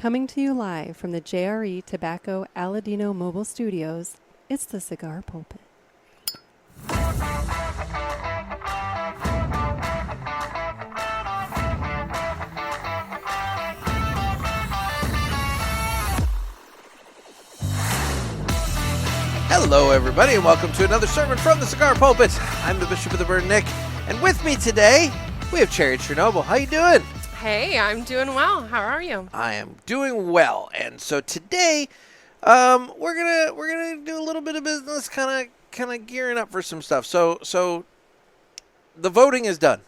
Coming to you live from the JRE Tobacco Aladino Mobile Studios, it's the Cigar Pulpit. Hello, everybody, and welcome to another sermon from the Cigar Pulpit. I'm the Bishop of the Bird, Nick, and with me today, we have Cherry Chernobyl. How you doing? Hey, I'm doing well. How are you? I am doing well, and so today, we're gonna do a little bit of business, kind of gearing up for some stuff. So the voting is done.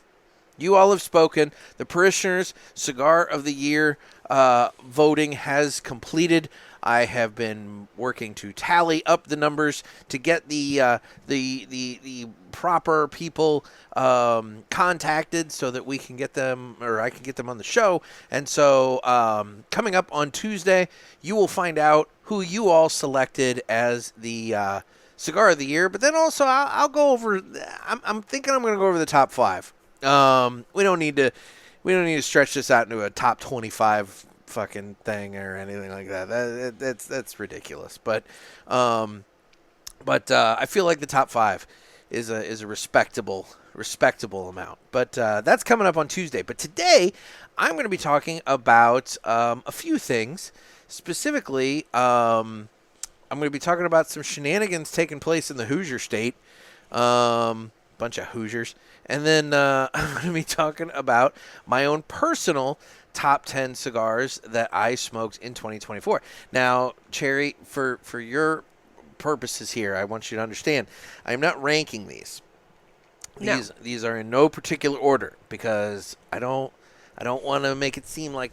You all have spoken. The Parishioners Cigar of the Year voting has completed. I have been working to tally up the numbers to get the proper people contacted so that we can get them, or I can get them on the show. And so coming up on Tuesday, you will find out who you all selected as the Cigar of the Year. But then also I'll go over. I'm thinking I'm going to go over the top 5. We don't need to stretch this out into a top 25 fucking thing or anything like that. That's ridiculous. But I feel like the top 5 is a respectable amount. But that's coming up on Tuesday. But today I'm going to be talking about a few things. Specifically, I'm going to be talking about some shenanigans taking place in the Hoosier State. Bunch of Hoosiers. And then I'm going to be talking about my own personal top 10 cigars that I smoked in 2024. Now, Cherry, for your purposes here, I want you to understand, I am not ranking these. No. These are in no particular order because I don't want to make it seem like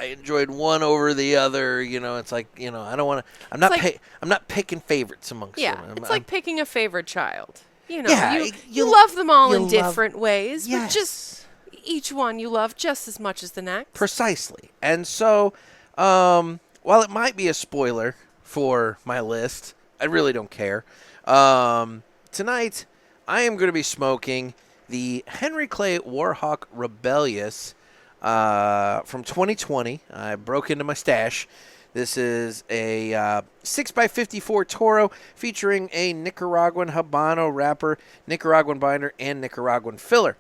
I enjoyed one over the other. You know, it's like, you know, I don't want to. I'm not picking favorites amongst them. It's like picking a favorite child. You know, Yeah, you love them all in love- different ways, Yes. but just each one you love just as much as the next. Precisely. And so, while it might be a spoiler for my list, I really don't care. Tonight, I am going to be smoking the Henry Clay Warhawk Rebellious from 2020. I broke into my stash. This is a 6x54 Toro featuring a Nicaraguan Habano wrapper, Nicaraguan binder, and Nicaraguan filler.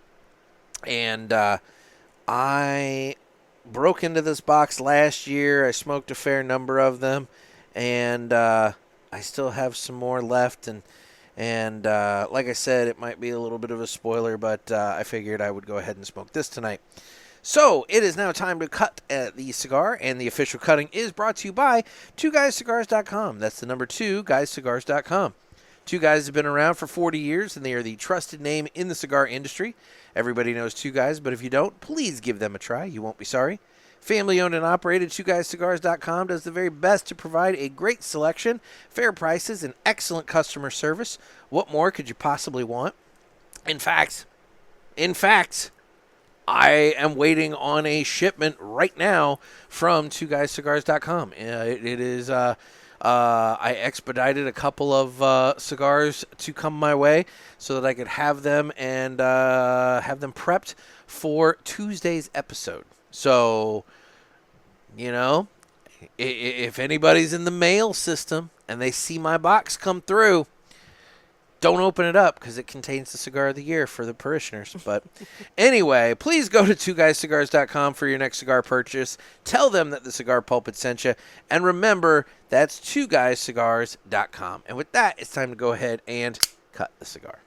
And I broke into this box last year. I smoked a fair number of them, and I still have some more left. And like I said, it might be a little bit of a spoiler, but I figured I would go ahead and smoke this tonight. So it is now time to cut the cigar, and the official cutting is brought to you by 2guyscigars.com. That's the number 2guyscigars.com. 2 Guys have been around for 40 years, and they are the trusted name in the cigar industry. Everybody knows 2 Guys, but if you don't, please give them a try. You won't be sorry. Family-owned and operated, 2guyscigars.com does the very best to provide a great selection, fair prices, and excellent customer service. What more could you possibly want? In fact, I am waiting on a shipment right now from 2guyscigars.com. It is... I expedited a couple of cigars to come my way so that I could have them and have them prepped for Tuesday's episode. So, you know, if anybody's in the mail system and they see my box come through, don't open it up because it contains the Cigar of the Year for the parishioners. But anyway, please go to 2guyscigars.com for your next cigar purchase. Tell them that the Cigar Pulpit sent you. And remember, that's 2guyscigars.com. And with that, it's time to go ahead and cut the cigar.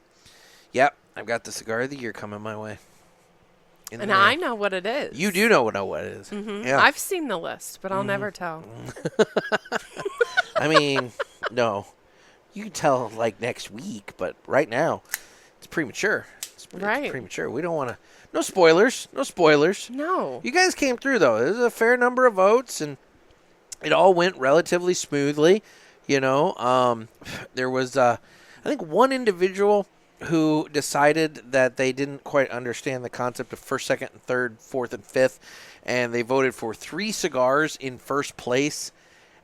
Yep, I've got the Cigar of the Year coming my way. And I know what it is. You do know what it is. Mm-hmm. Yeah. I've seen the list, but I'll never tell. I mean, no. You can tell, like, next week, but right now, it's premature. It's premature. We don't want to... No spoilers. No. You guys came through, though. There's a fair number of votes, and it all went relatively smoothly. You know, there was, I think, one individual who decided that they didn't quite understand the concept of first, second, and third, fourth, and fifth, and they voted for 3 cigars in first place.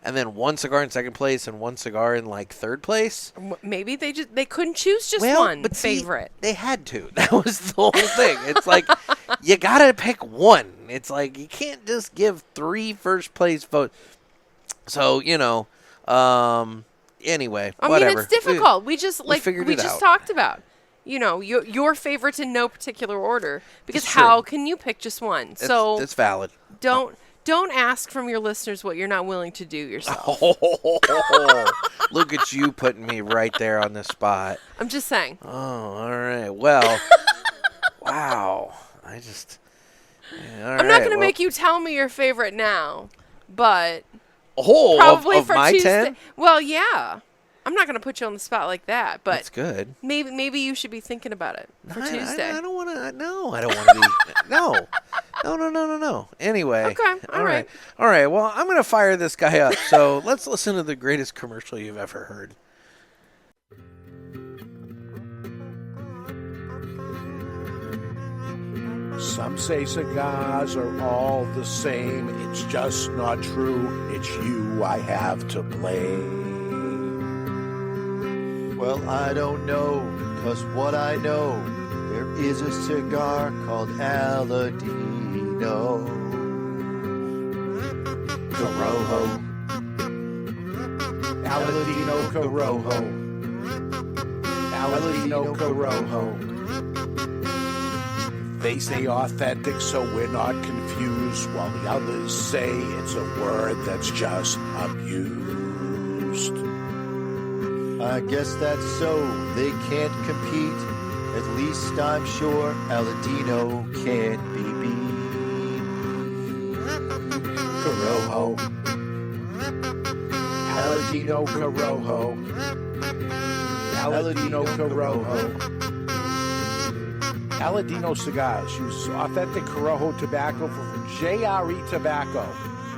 and then one cigar in second place and one cigar in like third place. Maybe they couldn't choose just Well, one but see, favorite. they had to. That was the whole thing. It's like you gotta pick one. It's like you can't just give 3 first place votes. So anyway, I whatever. mean, it's difficult. We just figured it out. talked about. Your favorites in no particular order, because It's true. how can you pick just one? So That's valid. don't ask from your listeners what you're not willing to do yourself. Oh, look at you putting me right there on the spot. I'm just saying. Oh, all right. Well, wow. I'm not going to make you tell me your favorite now, but probably probably of for my Tuesday. 10? Well, yeah. I'm not going to put you on the spot like that, but That's good. maybe you should be thinking about it for Tuesday. I don't want to. No, I don't want to be. No. No. Anyway. Okay. All right. All right. Well, I'm going to fire this guy up. So let's listen to the greatest commercial you've ever heard. Some say cigars are all the same. It's just not true. It's you I have to blame. Well, I don't know, 'cause what I know, there is a cigar called Aladino. Corojo. Aladino Corojo. Aladino Corojo. They say authentic, so we're not confused, while the others say it's a word that's just abused. I guess that's so, they can't compete. At least I'm sure Aladino can't be beat. Corojo. Aladino Corojo. Aladino Corojo. Aladino Cigars uses authentic Corojo tobacco from JRE Tobacco.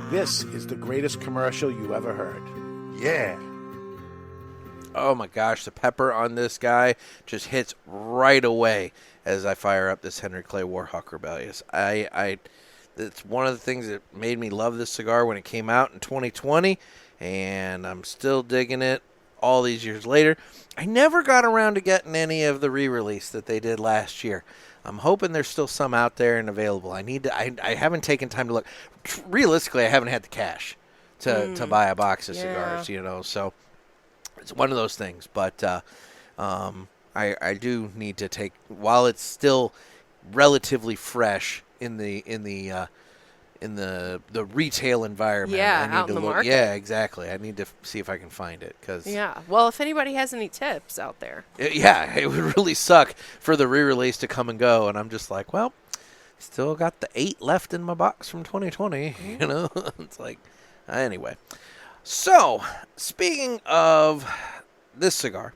This is the greatest commercial you ever heard. Yeah. Oh my gosh, the pepper on this guy just hits right away as I fire up this Henry Clay Warhawk Rebellious. It's one of the things that made me love this cigar when it came out in 2020, and I'm still digging it all these years later. I never got around to getting any of the re-release that they did last year. I'm hoping there's still some out there and available. I haven't taken time to look. Realistically, I haven't had the cash to buy a box of cigars, so it's one of those things. But I do need to take, while it's still relatively fresh in the retail environment. Yeah, I need out to in the look. market. Yeah, exactly. I need to see if I can find it. Yeah. Well, if anybody has any tips out there. It would really suck for the re-release to come and go, and I'm just like, well, still got the 8 left in my box from 2020. It's like, anyway. So, speaking of this cigar,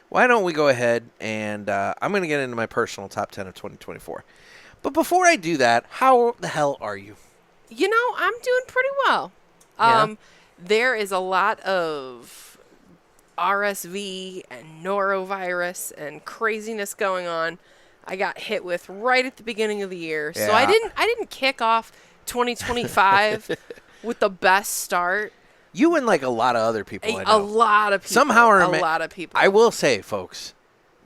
why don't we go ahead and I'm going to get into my personal top 10 of 2024. But before I do that, how the hell are you? I'm doing pretty well. Yeah? There is a lot of RSV and norovirus and craziness going on. I got hit with right at the beginning of the year. So I didn't kick off 2025 with the best start. You and like a lot of other people I know. A lot of people. Somehow a lot of people. I will say, folks,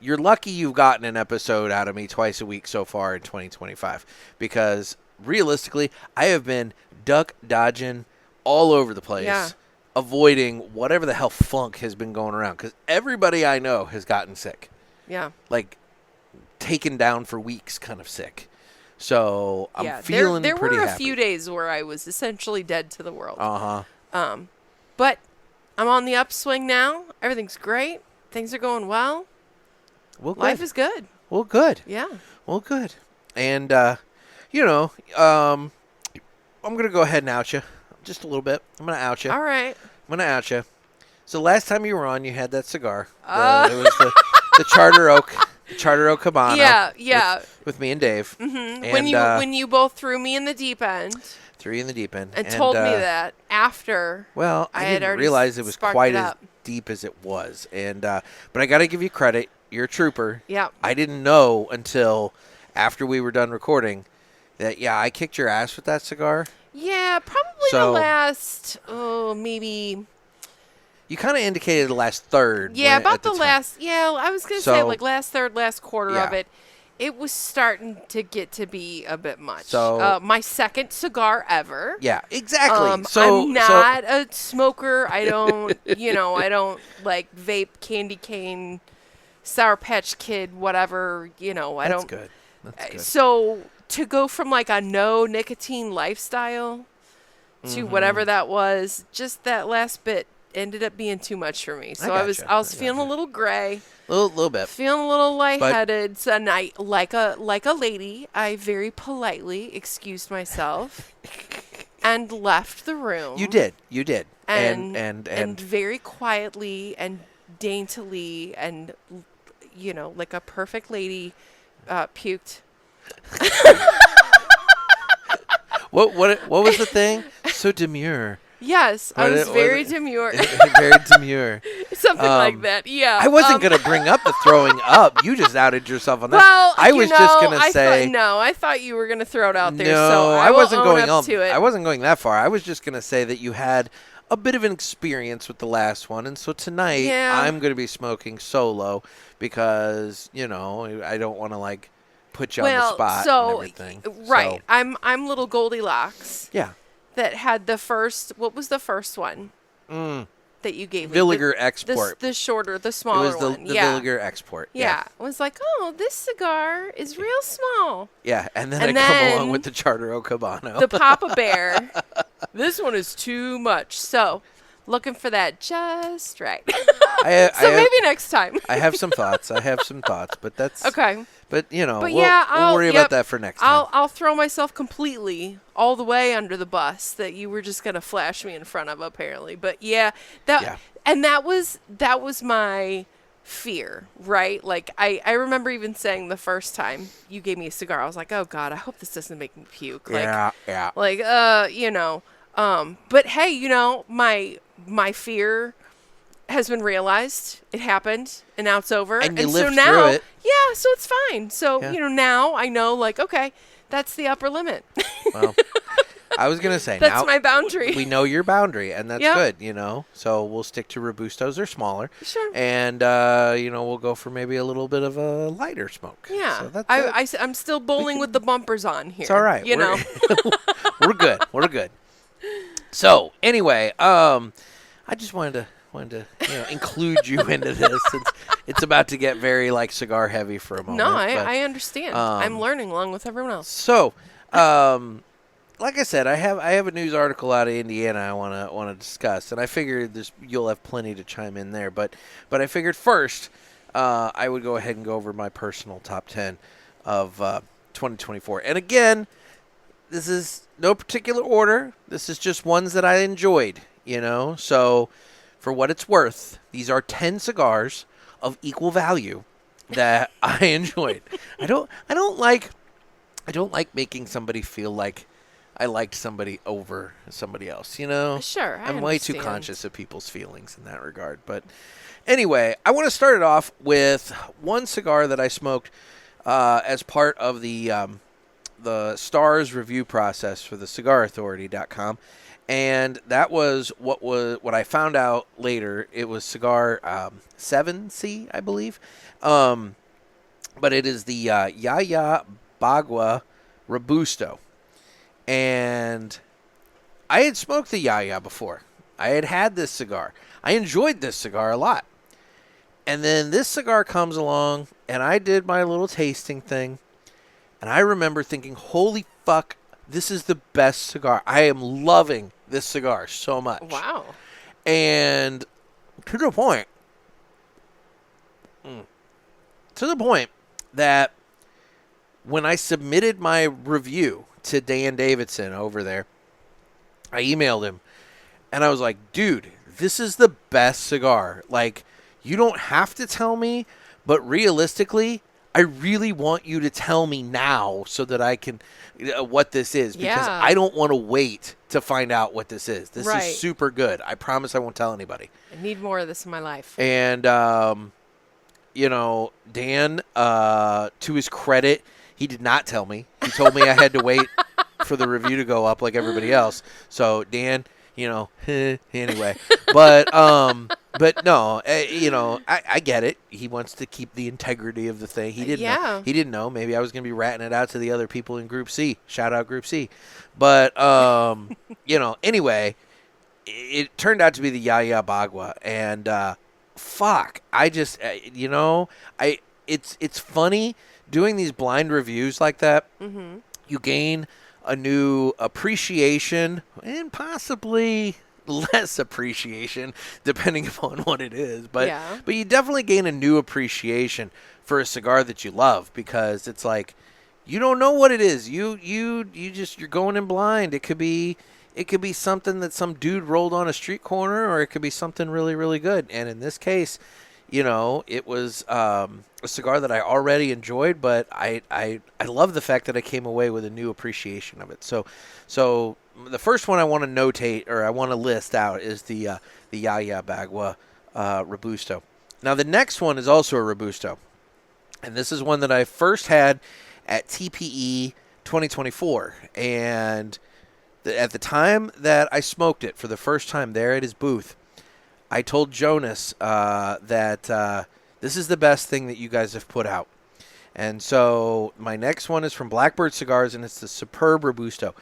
you're lucky you've gotten an episode out of me twice a week so far in 2025, because realistically, I have been duck dodging all over the place, avoiding whatever the hell funk has been going around, because everybody I know has gotten sick. Yeah. Like taken down for weeks, kind of sick. So I'm feeling there pretty were a happy. few days where I was essentially dead to the world. Uh-huh. But I'm on the upswing now. Everything's great. Things are going well. Well, good. Life is good. Well, good. Yeah. Well, good. And, I'm going to go ahead and out you just a little bit. I'm going to out you. All right. I'm going to out you. So last time you were on, you had that cigar. It was the Charter Oak. The Charter Oak Habano. Yeah. With me and Dave. Mm-hmm. And, when you both threw me in the deep end. Threw you in the deep end. And told me that after. Well, I didn't realize it was quite as deep as it was. And but I got to give you credit. You're a trooper. Yeah. I didn't know until after we were done recording that, I kicked your ass with that cigar. Yeah, probably the So- last, maybe. You kind of indicated the last third. Yeah, about at the the time. last. Yeah, I was gonna say So- like last third, last quarter of Yeah. it. It was starting to get to be a bit much. So- my second cigar ever. Yeah, exactly. I'm not a smoker. I don't, I don't like vape, candy cane, Sour Patch Kid, whatever. I That's don't. good. That's good. So to go from like a no nicotine lifestyle to Mm-hmm. whatever that was, just that last bit ended up being too much for me. So I was gotcha. feeling a little gray, Little bit. feeling a little lightheaded. So, and I like a lady, I very politely excused myself and left the room. You did. And very quietly and daintily and like a perfect lady puked. What was the thing? So demure. Yes, I was Was very it- demure. Very demure. Something like that. Yeah. I wasn't gonna bring up the throwing up. You just outed yourself on that. Well, I was just gonna say I thought you were gonna throw it out there. no. So I will wasn't own going up up to it. I wasn't going that far. I was just gonna say that you had a bit of an experience with the last one, and so tonight Yeah. I'm gonna be smoking solo because I don't want to like put you on the spot and everything. right. So, I'm little Goldilocks yeah. that had the first. What was the first one that you gave me? Villiger The- Export. The shorter, the It smaller was the one. Yeah. Villiger Export. Yeah. I was like, oh, this cigar is real small. Yeah, and then And I come along then with the Charter O Cabano. The Papa Bear. This one is too much. So, looking for that just right. Maybe next time. I have some thoughts. But that's Okay. But But we'll, yeah, we'll worry about that for next time. I'll throw myself completely all the way under the bus that you were just gonna flash me in front of, apparently. But yeah, that was my fear, right? Like I remember even saying the first time you gave me a cigar, I was like, oh God, I hope this doesn't make me puke. Yeah. Like but hey, my fear has been realized. It happened, and now it's over. And you so lived now, through it. yeah, so it's fine. So Yeah. Now I know, like, okay, that's the upper limit. Well, I was gonna say That's now my boundary. we know your boundary, and that's Yep. good. So we'll stick to Robustos or smaller. Sure. And we'll go for maybe a little bit of a lighter smoke. Yeah, So that's I'm still bowling with the bumpers on here. It's all right. You know. We're good. We're good. So anyway, I just wanted to include you into this since it's about to get very like cigar heavy for a moment. No, but- I understand. I'm learning along with everyone else. So, like I said, I have a news article out of Indiana I want to discuss, and I figured you'll have plenty to chime in there. But I figured first I would go ahead and go over my personal top 10 of 2024. And again, this is no particular order. This is just ones that I enjoyed. So for what it's worth, these are 10 cigars of equal value that I enjoyed. I don't like making somebody feel like I liked somebody over somebody else, Sure, I I'm way too understand. conscious of people's feelings in that regard. But anyway, I want to start it off with one cigar that I smoked as part of the stars review process for the cigarauthority.com. And that was what I found out later. It was cigar 7C, I believe. But it is the Yaya Bagua Robusto. And I had smoked the Yaya before. I had this cigar. I enjoyed this cigar a lot. And then this cigar comes along, and I did my little tasting thing. And I remember thinking, holy fuck, this is the best cigar. I am loving this cigar so much. Wow. And to the point that when I submitted my review to Dan Davidson over there, I emailed him and I was like, dude, this is the best cigar. Like, you don't have to tell me, but realistically, I really want you to tell me now so that I can what this is, because Yeah. I don't want to wait to find out what this is. This Right. is super good. I promise I won't tell anybody. I need more of this in my life. And Dan, to his credit, he did not tell me. He told me I had to wait for the review to go up like everybody else. So Dan, anyway, but no, I get it. He wants to keep the integrity of the thing. He didn't. Yeah. He didn't know. Maybe I was going to be ratting it out to the other people in Group C. Shout out Group C. But anyway, it turned out to be the Yaya Bagua, and fuck, I just it's funny doing these blind reviews like that. Mm-hmm. You gain a new appreciation and possibly less appreciation depending upon what it is, but you definitely gain a new appreciation for a cigar that you love, because it's like you don't know what it is. You're going in blind. It could be something that some dude rolled on a street corner, or it could be something really, really good. And in this case, it was a cigar that I already enjoyed, but I love the fact that I came away with a new appreciation of it. So the first one I want to notate, or I want to list out, is the Yaya Bagua Robusto. Now the next one is also a Robusto, and this is one that I first had at TPE 2024, and at the time that I smoked it for the first time there at his booth, I told Jonas that this is the best thing that you guys have put out. And so my next one is from Blackbird Cigars, and it's the Superb Robusto.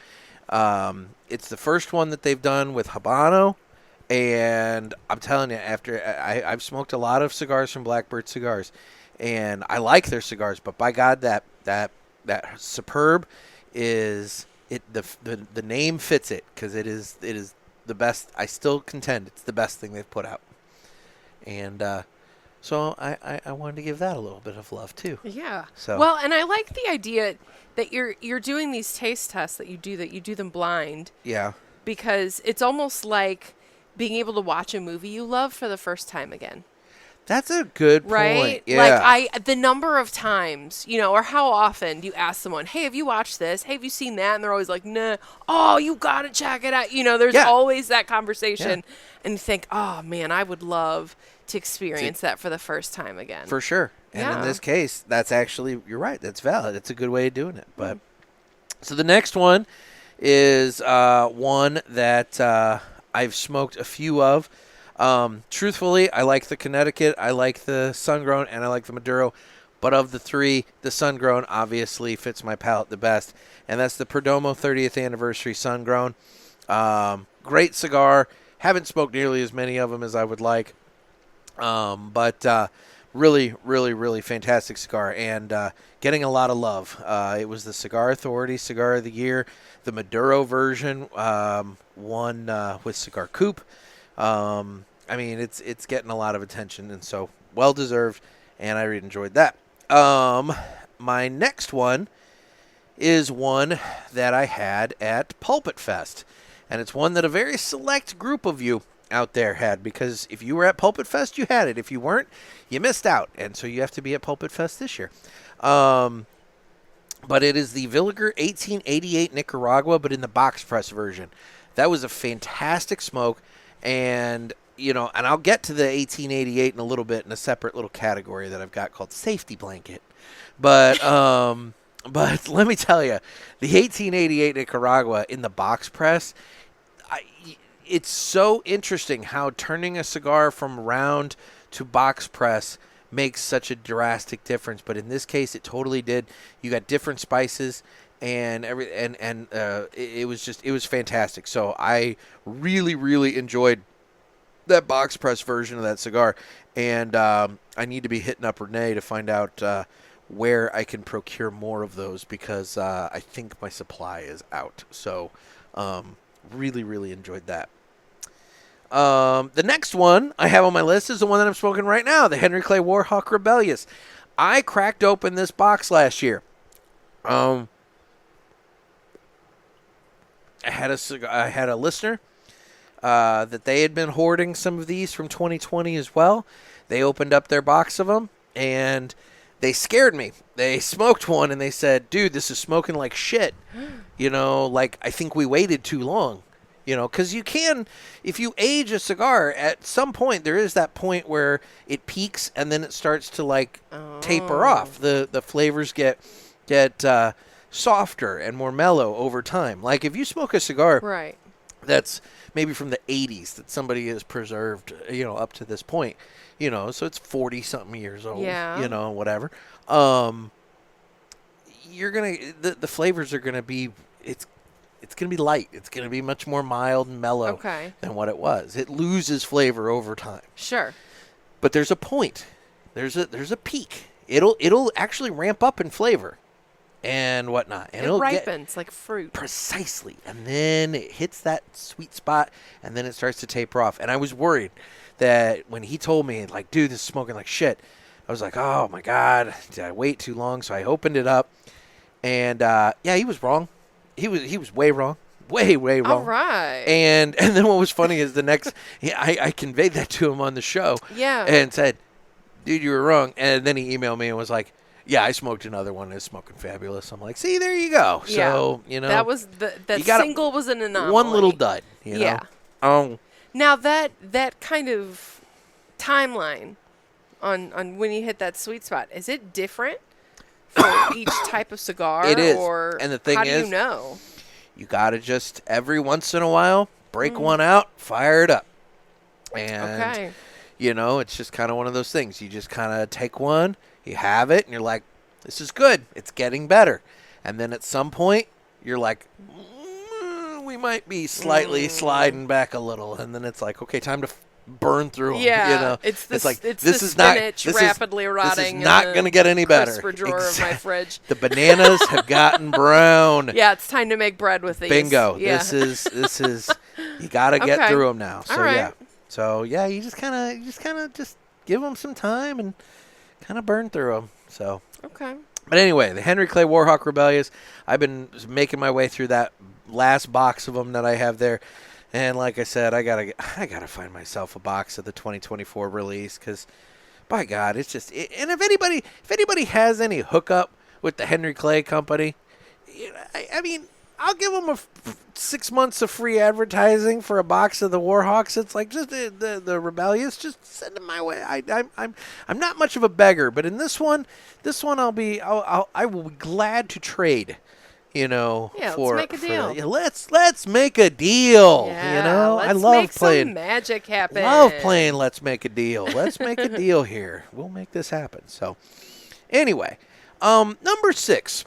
It's the first one that they've done with Habano, and I'm telling you, after I've smoked a lot of cigars from Blackbird Cigars, and I like their cigars, but by God, that Superb is it. The name fits it, because it is the best. I still contend it's the best thing they've put out, and so I wanted to give that a little bit of love too. Yeah. So well, and I like the idea that you're doing these taste tests that you do them blind. Yeah. Because it's almost like being able to watch a movie you love for the first time again. That's a good point. Right? Yeah. Like the number of times, or how often do you ask someone, hey, have you watched this? Hey, have you seen that? And they're always like, nah. Oh, you got to check it out. There's always that conversation. Yeah. And you think, oh, man, I would love to experience that for the first time again. For sure. And in this case, that's actually, you're right. That's valid. It's a good way of doing it. But so the next one is one that I've smoked a few of. Truthfully, I like the Connecticut, I like the Sun-Grown, and I like the Maduro. But of the three, the Sun-Grown obviously fits my palate the best. And that's the Perdomo 30th Anniversary Sun-Grown. Great cigar. Haven't smoked nearly as many of them as I would like. But really, really, really fantastic cigar. And getting a lot of love. It was the Cigar Authority Cigar of the Year. The Maduro version won with Cigar Coupe. I mean, it's getting a lot of attention, and so well deserved, and I really enjoyed that. My next one is one that I had at Pulpit Fest, and it's one that a very select group of you out there had, because if you were at Pulpit Fest, you had it. If you weren't, you missed out, and so you have to be at Pulpit Fest this year. But it is the Villiger 1888 Nicaragua, but in the box press version. That was a fantastic smoke. And, and I'll get to the 1888 in a little bit in a separate little category that I've got called Safety Blanket. But let me tell you, the 1888 Nicaragua in the box press, it's so interesting how turning a cigar from round to box press makes such a drastic difference. But in this case, it totally did. You got different spices. And it was fantastic. So I really, really enjoyed that box press version of that cigar. And I need to be hitting up Renee to find out where I can procure more of those, because I think my supply is out. So really, really enjoyed that. The next one I have on my list is the one that I'm smoking right now, the Henry Clay Warhawk Rebellious. I cracked open this box last year. I had a listener that they had been hoarding some of these from 2020 as well. They opened up their box of them, and they scared me. They smoked one, and they said, dude, this is smoking like shit. Like, I think we waited too long. Because you can, if you age a cigar, at some point, there is that point where it peaks, and then it starts to, taper off. The flavors get softer and more mellow over time. Like if you smoke a cigar Right. that's maybe from the 80s that somebody has preserved, up to this point, so it's 40-something years old, Yeah. whatever. You're going to, the flavors are going to be, it's going to be light. It's going to be much more mild and mellow than what it was. It loses flavor over time. Sure. But there's a point. There's a peak. It'll actually ramp up in flavor and whatnot. And It it'll ripens like fruit. Precisely. And then it hits that sweet spot, and then it starts to taper off. And I was worried that when he told me, like, dude, this is smoking like shit, I was like, oh, my God, did I wait too long? So I opened it up, and, he was wrong. He was way wrong. Way wrong. All right. And then what was funny is the next, I conveyed that to him on the show. Yeah. And said, dude, you were wrong. And then he emailed me and was like, yeah, I smoked another one. It's smoking fabulous. I'm like, see, there you go. Yeah. So, that was that you got single was an anomaly. one little dud, Yeah. know. Now that kind of timeline on when you hit that sweet spot, is it different for each type of cigar? It is. Or And the thing how do is, you know? you got to just every once in a while break one out, fire it up. And, it's just kind of one of those things. You just kind of take one, you have it, and you're like, this is good. It's getting better. And then at some point, you're like, we might be slightly sliding back a little. And then it's like, okay, time to burn through them. Yeah, it's like this the is not spinach rapidly rotting. This is not going to get any better. Crisper drawer of my fridge. The bananas have gotten brown. Yeah, it's time to make bread with these. Bingo. Yeah. This is you got to get through them now. So All right. yeah. So yeah, you just kind of just give them some time and kind of burn through them. So Okay. But anyway, the Henry Clay Warhawk Rebellious, I've been making my way through that last box of them that I have there. And like I said, I gotta find myself a box of the 2024 release because, by God, it's just. And if anybody has any hookup with the Henry Clay Company, I mean, I'll give them 6 months of free advertising for a box of the Warhawks. It's like just the Rebellious. Just send them my way. I'm not much of a beggar, but in this one I will be glad to trade. Let's make a deal. Let's make a deal. Yeah, I let's love make playing. some magic happen. Love playing. Let's make a deal. Let's make a deal here. We'll make this happen. So, anyway, number six,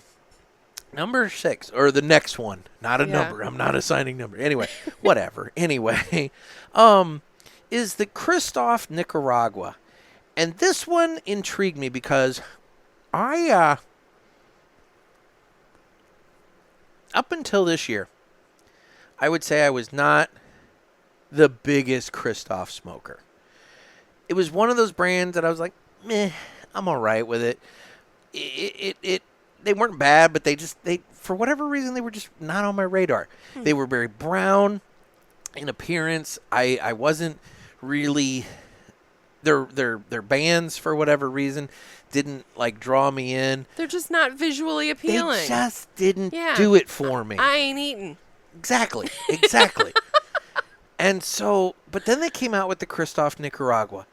or the next one. Not a number. I'm not assigning number. Anyway, whatever. Anyway, is the Christoph Nicaragua, and this one intrigued me because up until this year, I would say I was not the biggest Christoph smoker. It was one of those brands that I was like, meh, I'm all right with it. They weren't bad, but they for whatever reason, they were just not on my radar. They were very brown in appearance. I wasn't really, their bands, for whatever reason, didn't draw me in. They're just not visually appealing. They just didn't do it for me. I ain't eating. Exactly. And so, but then they came out with the Christoph Nicaragua,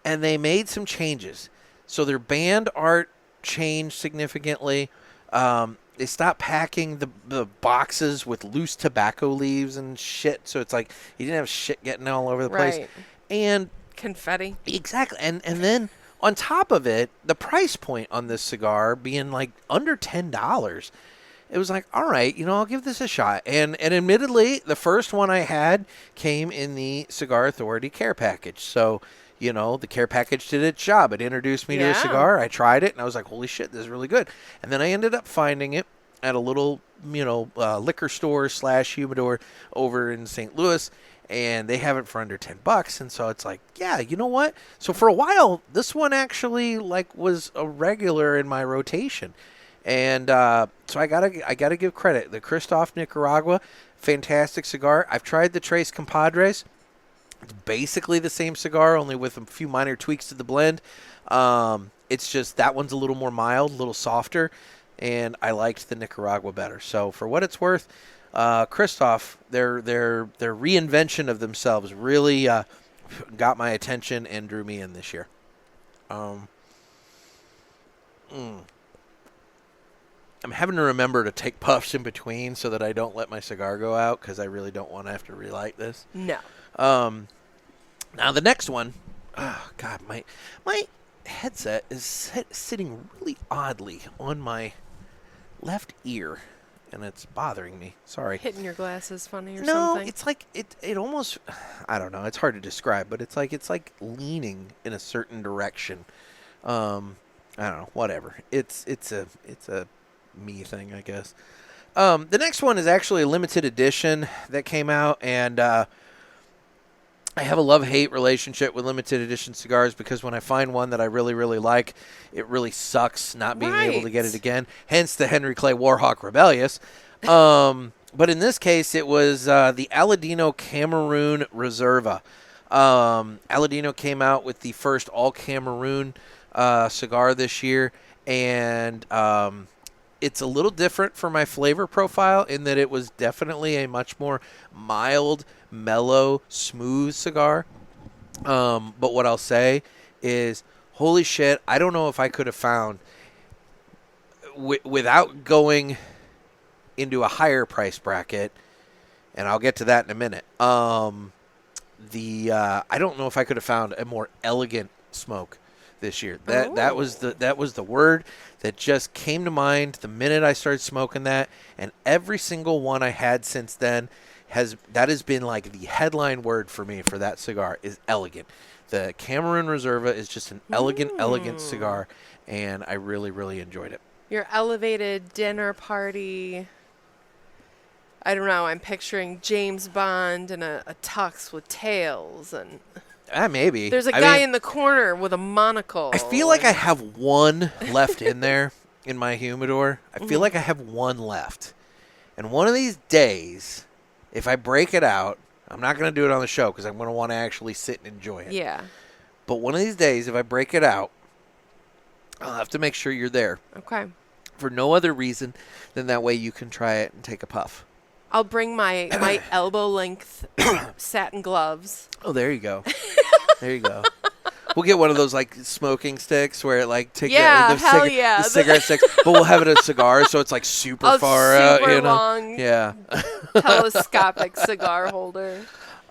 and they made some changes. So their band art changed significantly. They stopped packing the boxes with loose tobacco leaves and shit. So it's like you didn't have shit getting all over the place. And confetti. Exactly. And then on top of it, the price point on this cigar being under $10. It was like, all right, I'll give this a shot. And admittedly, the first one I had came in the Cigar Authority care package. So, the care package did its job. It introduced me to a cigar. I tried it, and I was like, holy shit, this is really good. And then I ended up finding it at a little, liquor store / humidor over in St. Louis. And they have it for under $10. And so it's like, yeah, you know what? So for a while, this one actually was a regular in my rotation. And so I gotta give credit. The Christoph Nicaragua, fantastic cigar. I've tried the Tres Compadres. It's basically the same cigar, only with a few minor tweaks to the blend. It's just that one's a little more mild, a little softer, and I liked the Nicaragua better. So for what it's worth, Christoph, their reinvention of themselves really got my attention and drew me in this year. I'm having to remember to take puffs in between so that I don't let my cigar go out because I really don't want to have to relight this. No. Now the next one, oh God, my headset is sitting really oddly on my left ear, and it's bothering me. Sorry. Hitting your glasses funny or No, something? it's like it almost, I don't know. It's hard to describe, but it's like leaning in a certain direction. I don't know. Whatever. It's a me thing, I guess. The next one is actually a limited edition that came out, and I have a love-hate relationship with limited edition cigars because when I find one that I really, really like, it really sucks not being able to get it again. Hence the Henry Clay Warhawk Rebellious. But in this case, it was the Aladino Cameroon Reserva. Aladino came out with the first all-Cameroon cigar this year, and it's a little different for my flavor profile in that it was definitely a much more mild, mellow, smooth cigar. But what I'll say is, holy shit, I don't know if I could have found, without going into a higher price bracket, and I'll get to that in a minute, I don't know if I could have found a more elegant smoke this year. That was the word that just came to mind the minute I started smoking that, and every single one I had since then has been like the headline word for me for that cigar is elegant. The Cameroon Reserva is just an elegant cigar, and I really, really enjoyed it. Your elevated dinner party. I don't know. I'm picturing James Bond in a tux with tails, and Maybe. there's a guy in the corner with a monocle. I feel like I have one left in there in my humidor. I feel like I have one left. And one of these days, if I break it out, I'm not going to do it on the show because I'm going to want to actually sit and enjoy it. Yeah. But one of these days, if I break it out, I'll have to make sure you're there. Okay. For no other reason than that way you can try it and take a puff. I'll bring my elbow length satin gloves. Oh, there you go. There you go. We'll get one of those like smoking sticks where it like take the cigarette sticks, but we'll have it as cigars, so it's like super far out, you know. Long, yeah. telescopic cigar holder.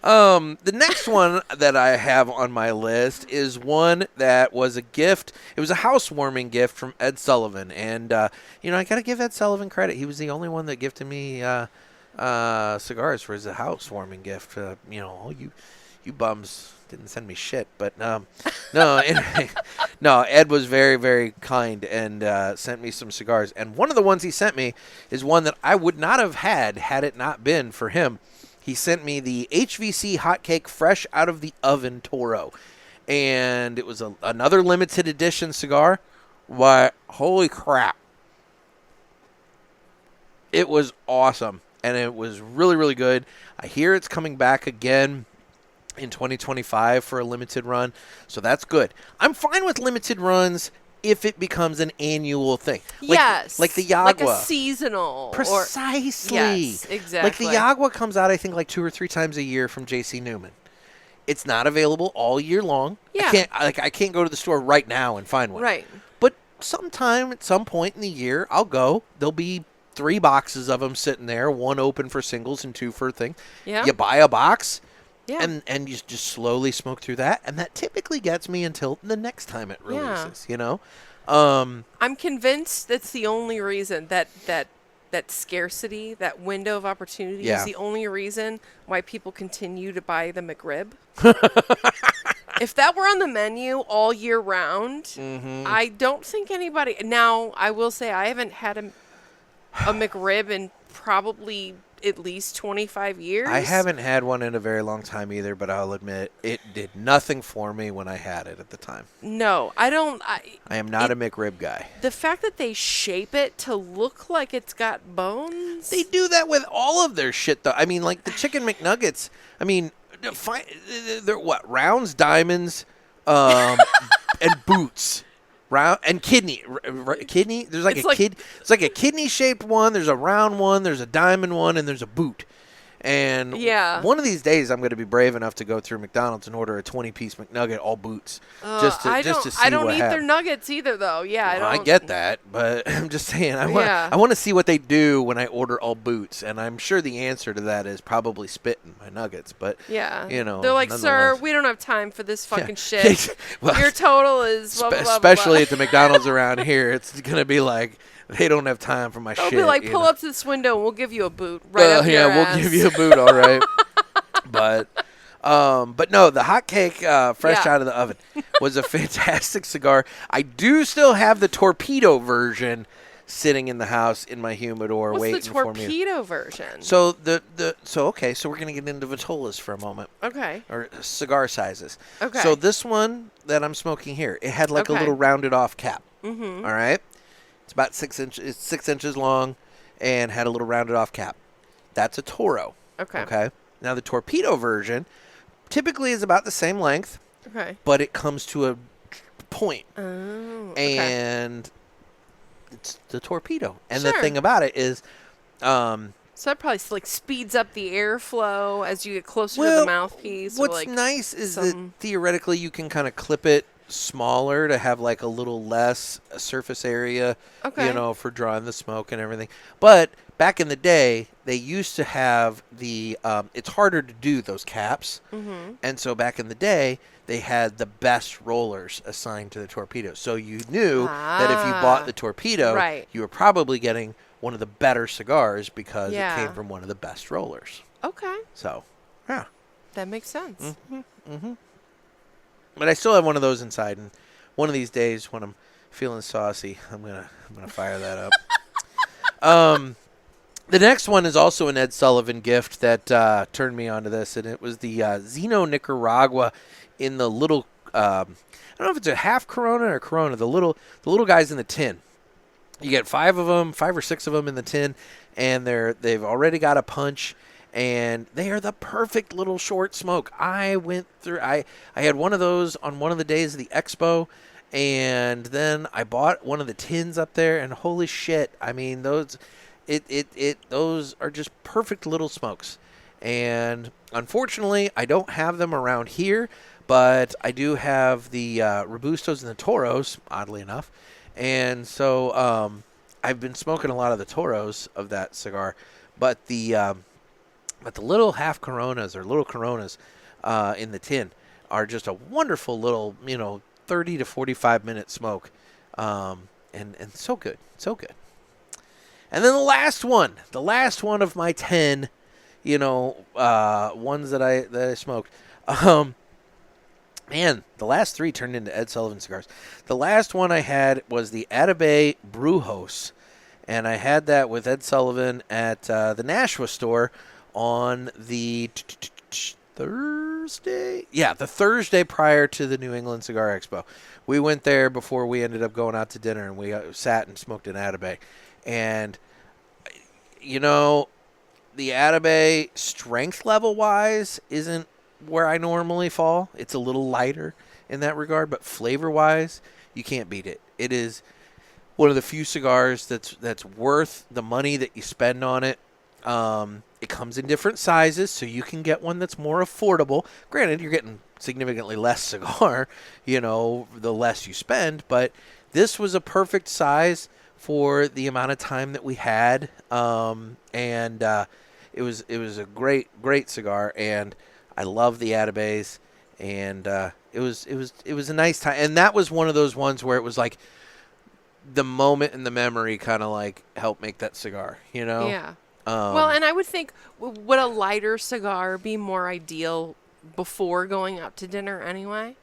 The next one that I have on my list is one that was a gift. It was a housewarming gift from Ed Sullivan, and I got to give Ed Sullivan credit. He was the only one that gifted me cigars for his housewarming gift. All you bums didn't send me shit, but no, anyway, no. Ed was very, very kind and sent me some cigars. And one of the ones he sent me is one that I would not have had it not been for him. He sent me the HVC Hotcake Fresh Out of the Oven Toro, and it was another limited edition cigar. Why, holy crap! It was awesome, and it was really, really good. I hear it's coming back again in 2025 for a limited run, so that's good. I'm fine with limited runs if it becomes an annual thing. Yes. Like the Yagua. Like a seasonal. Precisely. Yes, exactly. Like the Yagua comes out, I think, like 2 or 3 times a year from J.C. Newman. It's not available all year long. Yeah. I can't go to the store right now and find one. Right. But sometime at some point in the year, I'll go. There'll be 3 boxes of them sitting there, 1 open for singles and 2 for a thing. Yeah. You buy a box. Yeah. And you just slowly smoke through that, and that typically gets me until the next time it releases, I'm convinced that's the only reason that scarcity, that window of opportunity is the only reason why people continue to buy the McRib. If that were on the menu all year round, I don't think anybody... Now, I will say I haven't had a McRib in probably at least 25 years. I haven't had one in a very long time either, but I'll admit it did nothing for me when I had it at the time. No, I don't. I am not a McRib guy. The fact that they shape it to look like it's got bones. They do that with all of their shit, though. I mean, like the Chicken McNuggets. I mean, they're what? Rounds, diamonds, and boots. Round and kidney. There's like it's like a kidney shaped one. There's a round one. There's a diamond one, and there's a boot. And Yeah. one of these days, I'm going to be brave enough to go through McDonald's and order a 20-piece McNugget, all boots, just to see I don't what eat happens. their nuggets either, though. Yeah, I Well, don't. I get that, but I'm just saying I Yeah. want to see what they do when I order all boots, and I'm sure the answer to that is probably spit in my nuggets. But Yeah. you know, They're like, sir, nonetheless. we don't have time for this fucking Yeah. shit. Well, Your total is blah, blah, blah, blah, especially blah. at the McDonald's around here, it's gonna be like they don't have time for my They'll shit. be like, you pull know? up to this window and we'll give you a boot right up Yeah, your we'll ass. give you a boot, all right. But no, the hot cake fresh Yeah. out of the oven was a fantastic cigar. I do still have the torpedo version sitting in the house in my humidor What's waiting the for me. torpedo version? So okay, so we're gonna get into Vitolas for a moment, Okay. or cigar sizes. Okay. So this one that I'm smoking here, it had like a Okay. little rounded off cap. Mm-hmm. All right, it's about 6 inches. It's 6 inches long, and had a little rounded off cap. That's a Toro. Okay. Okay. Now the torpedo version typically is about the same length, Okay. but it comes to a point, Oh. Okay. and it's the torpedo. And the Sure. thing about it is, So that probably like speeds up the airflow as you get closer to well, the mouthpiece. what's or like nice is that some- theoretically you can kind of clip it smaller to have like a little less surface area, Okay. you know, for drawing the smoke and everything. But back in the day, they used to have the, it's harder to do those caps. Mm-hmm. And so back in the day, they had the best rollers assigned to the torpedo. So you knew that if you bought the torpedo, Right. you were probably getting one of the better cigars because Yeah. it came from one of the best rollers. Okay. So, yeah. That makes sense. But I still have one of those inside, and one of these days when I'm feeling saucy, I'm gonna fire that up. The next one is also an Ed Sullivan gift that turned me onto this, and it was the Zeno Nicaragua in the little. I don't know if it's a half Corona or Corona. The little guys in the tin. You get 5 of them, 5 or 6 of them in the tin, and they've already got a punch. And they are the perfect little short smoke. I had one of those on one of the days of the expo, and then I bought one of the tins up there, and holy shit, I mean those are just perfect little smokes. And unfortunately, I don't have them around here, but I do have the Robustos and the Toros, oddly enough. And so I've been smoking a lot of the Toros of that cigar, but the little half Coronas or little Coronas in the tin are just a wonderful little, 30 to 45 minute smoke, and so good, so good. And then the last one of my 10, ones that I smoked. Man, the last 3 turned into Ed Sullivan cigars. The last one I had was the Atabey Brujos, and I had that with Ed Sullivan at the Nashua store on the Thursday? Yeah, the Thursday prior to the New England Cigar Expo. We went there before we ended up going out to dinner, and we sat and smoked an Atabey. And, the Atabey, strength level-wise, isn't where I normally fall. It's a little lighter in that regard, but flavor-wise, you can't beat it. It is one of the few cigars that's worth the money that you spend on it. It comes in different sizes, so you can get one that's more affordable. Granted, you're getting significantly less cigar, the less you spend, but this was a perfect size for the amount of time that we had. And it was a great cigar, and I love the Atabeys, and it was a nice time. And that was one of those ones where it was like the moment and the memory kind of like helped make that cigar, Yeah. Well, and I would think, would a lighter cigar be more ideal before going out to dinner anyway?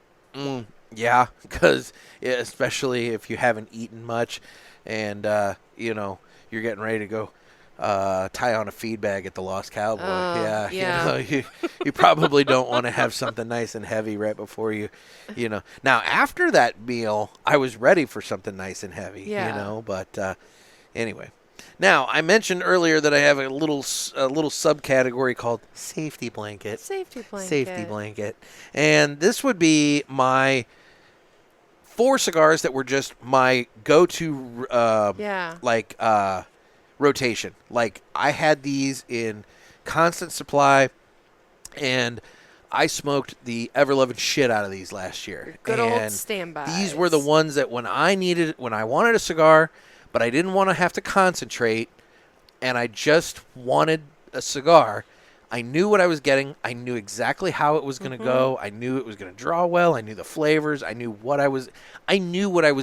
Yeah, because especially if you haven't eaten much, and you're getting ready to go tie on a feed bag at the Lost Cowboy. Yeah. You probably don't want to have something nice and heavy right before you. Now after that meal, I was ready for something nice and heavy. Yeah. But anyway. Now, I mentioned earlier that I have a little subcategory called safety blanket. Safety blanket. Safety blanket. And this would be my 4 cigars that were just my go-to rotation. Like I had these in constant supply, and I smoked the ever-loving shit out of these last year. Good and old standbys. These were the ones that when I wanted a cigar, but I didn't want to have to concentrate, and I just wanted a cigar, I knew what I was getting. I knew exactly how it was going to go. I knew it was going to draw well. I knew the flavors. I knew what I was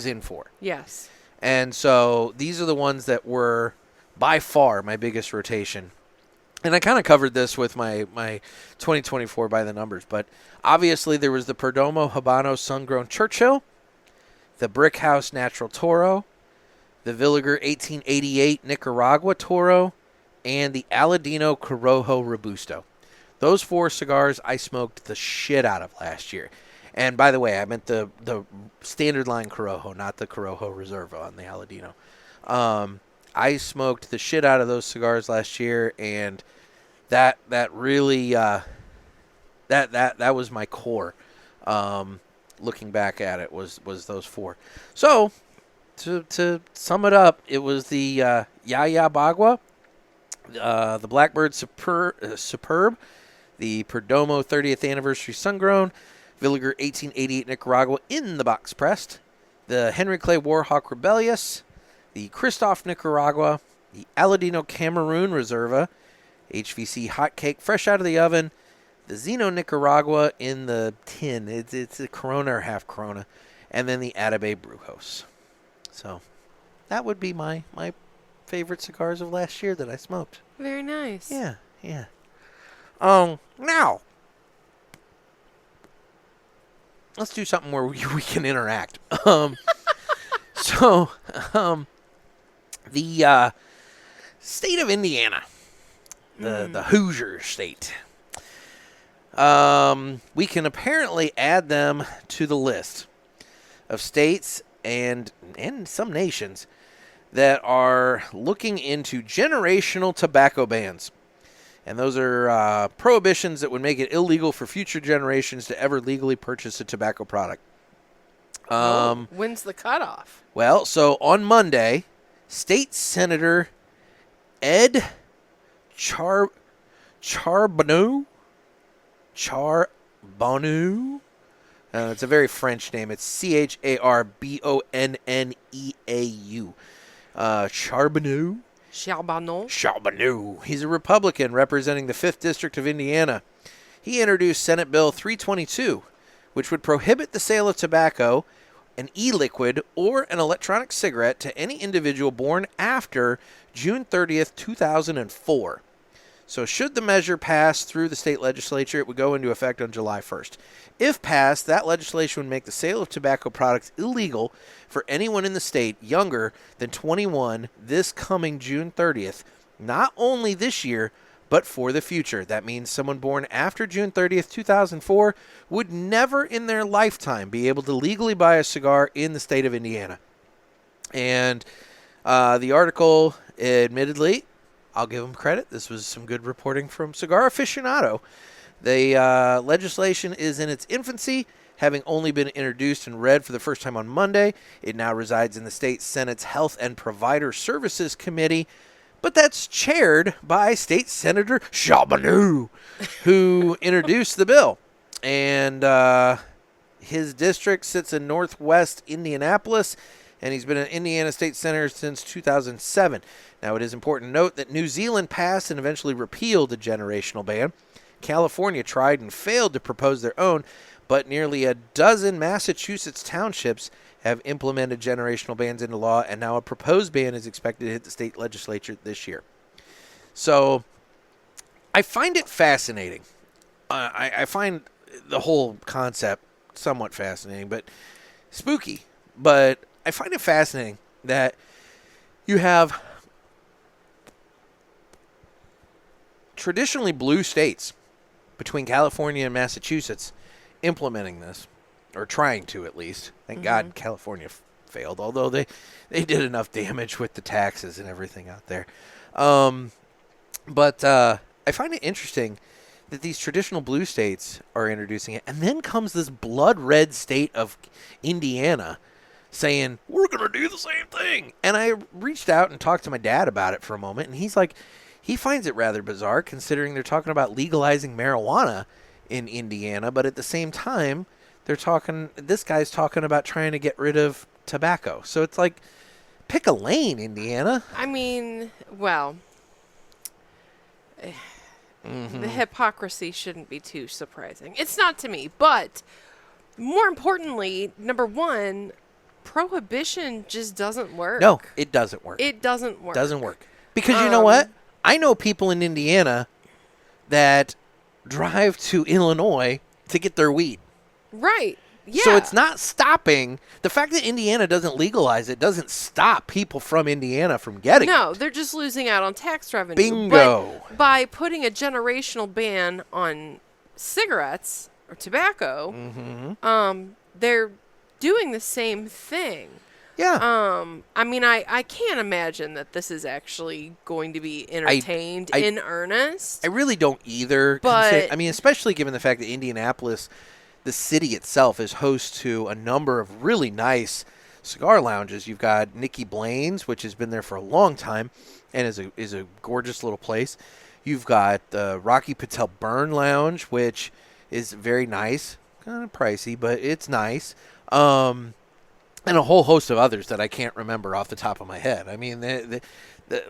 in for. Yes. And so these are the ones that were by far my biggest rotation. And I kind of covered this with my 2024 by the numbers, but obviously there was the Perdomo Habano Sun-Grown Churchill, the Brick House Natural Toro, the Villiger 1888 Nicaragua Toro, and the Aladino Corojo Robusto. Those 4 cigars I smoked the shit out of last year. And by the way, I meant the standard line Corojo, not the Corojo Reserva on the Aladino. I smoked the shit out of those cigars last year, and that really that was my core. Looking back at it was those 4. So to sum it up, it was the Yaya Bagua, the Blackbird Superb, the Perdomo 30th Anniversary Sun-Grown, Villiger 1888 Nicaragua in the box pressed, the Henry Clay Warhawk Rebellious, the Christoph Nicaragua, the Aladino Cameroon Reserva, HVC Hot Cake fresh out of the oven, the Zeno Nicaragua in the tin. It's a Corona or half Corona, and then the Atabey Brujos. So that would be my favorite cigars of last year that I smoked. Very nice. Yeah. Now let's do something where we can interact. The state of Indiana, the Hoosier state. We can apparently add them to the list of states and some nations that are looking into generational tobacco bans. And those are prohibitions that would make it illegal for future generations to ever legally purchase a tobacco product. When's the cutoff? Well, so on Monday, State Senator Ed Charbonneau, it's a very French name. It's Charbonneau. Charbonneau. He's a Republican representing the 5th District of Indiana. He introduced Senate Bill 322, which would prohibit the sale of tobacco, an e-liquid, or an electronic cigarette to any individual born after June 30th, 2004. So should the measure pass through the state legislature, it would go into effect on July 1st. If passed, that legislation would make the sale of tobacco products illegal for anyone in the state younger than 21 this coming June 30th, not only this year, but for the future. That means someone born after June 30th, 2004 would never in their lifetime be able to legally buy a cigar in the state of Indiana. And the article, admittedly, I'll give them credit. This was some good reporting from Cigar Aficionado. The legislation is in its infancy, having only been introduced and read for the first time on Monday. It now resides in the state Senate's Health and Provider Services Committee, but that's chaired by State Senator Charbonneau, who introduced the bill. And his district sits in northwest Indianapolis, and he's been an Indiana State Senator since 2007. Now, it is important to note that New Zealand passed and eventually repealed the generational ban. California tried and failed to propose their own, but nearly a dozen Massachusetts townships have implemented generational bans into law, and now a proposed ban is expected to hit the state legislature this year. So I find it fascinating. I find the whole concept somewhat fascinating, but spooky. But I find it fascinating that you have traditionally blue states between California and Massachusetts implementing this, or trying to at least. Thank God California failed, although they did enough damage with the taxes and everything out there. But I find it interesting that these traditional blue states are introducing it, and then comes this blood red state of Indiana saying, we're going to do the same thing. And I reached out and talked to my dad about it for a moment, and he's like, he finds it rather bizarre considering they're talking about legalizing marijuana in Indiana, but at the same time, this guy's talking about trying to get rid of tobacco. So it's like, pick a lane, Indiana. I mean, well, the hypocrisy shouldn't be too surprising. It's not to me, but more importantly, number one, prohibition just doesn't work. No, it doesn't work. It doesn't work. Doesn't work. Because you know what? I know people in Indiana that drive to Illinois to get their weed. Right. Yeah. So it's not stopping. The fact that Indiana doesn't legalize it doesn't stop people from Indiana from getting it. No, they're just losing out on tax revenue. Bingo. But by putting a generational ban on cigarettes or tobacco, they're doing the same thing. Yeah. I mean, I can't imagine that this is actually going to be entertained in earnest. I really don't either. But I mean, especially given the fact that Indianapolis, the city itself, is host to a number of really nice cigar lounges. You've got Nikki Blaine's, which has been there for a long time and is a gorgeous little place. You've got the Rocky Patel Burn Lounge, which is very nice. Kind of pricey, but it's nice. And a whole host of others that I can't remember off the top of my head. I mean,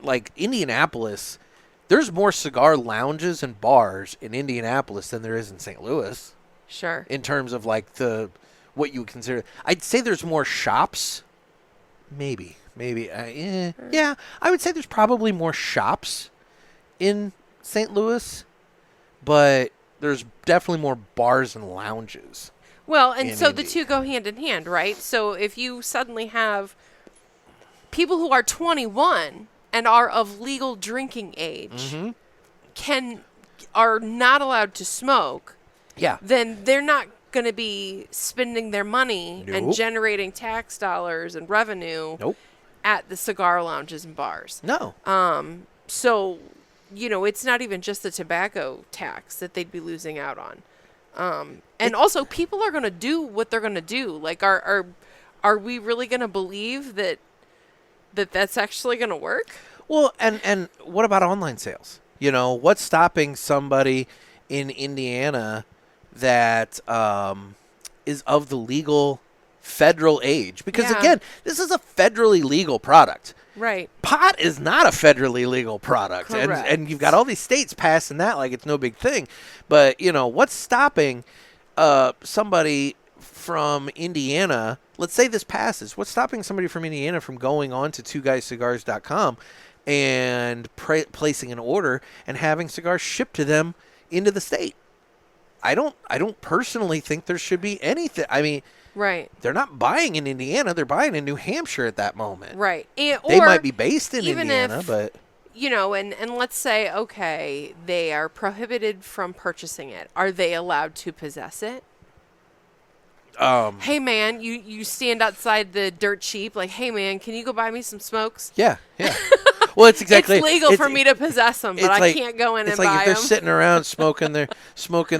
like Indianapolis, there's more cigar lounges and bars in Indianapolis than there is in St. Louis. Sure. In terms of like what you would consider, I'd say there's more shops. Maybe. Yeah, I would say there's probably more shops in St. Louis, but there's definitely more bars and lounges. Well, and so the two go hand in hand, right? So if you suddenly have people who are 21 and are of legal drinking age are not allowed to smoke, then they're not going to be spending their money and generating tax dollars and revenue at the cigar lounges and bars. No. So, it's not even just the tobacco tax that they'd be losing out on. And also, people are going to do what they're going to do. Like, are we really going to believe that's actually going to work? Well, and what about online sales? What's stopping somebody in Indiana that is of the legal federal age? Because, again, this is a federally legal product. Right. Pot is not a federally legal product. Correct. And you've got all these states passing that like it's no big thing. But, what's stopping somebody from Indiana, let's say this passes, what's stopping somebody from Indiana from going on to twoguyscigars.com and placing an order and having cigars shipped to them into the state? I don't personally think there should be anything. I mean, right. They're not buying in Indiana. They're buying in New Hampshire at that moment. Right. They might be based in Indiana, but... and let's say, okay, they are prohibited from purchasing it. Are they allowed to possess it? Hey, man, you stand outside the dirt cheap, like, hey, man, can you go buy me some smokes? Yeah. Well, it's exactly. It's legal for me to possess them, but I can't go in and buy them. It's like if they're sitting around smoking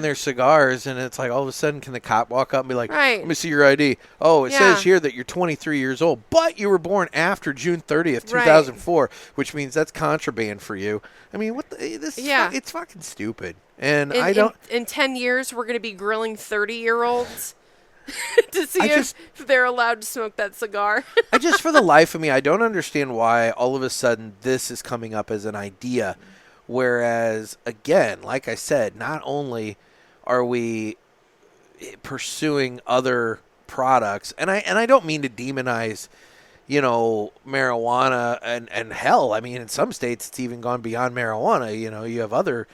their cigars, and it's like all of a sudden, can the cop walk up and be like, right. Let me see your ID. Oh, it says here that you're 23 years old, but you were born after June 30th, 2004, right. Which means that's contraband for you. I mean, it's fucking stupid. And in 10 years, we're going to be grilling 30-year-olds. to see if they're allowed to smoke that cigar. I just, for the life of me, I don't understand why all of a sudden this is coming up as an idea. Whereas, again, like I said, not only are we pursuing other products, and I don't mean to demonize, marijuana and hell. I mean, in some states, it's even gone beyond marijuana. You have other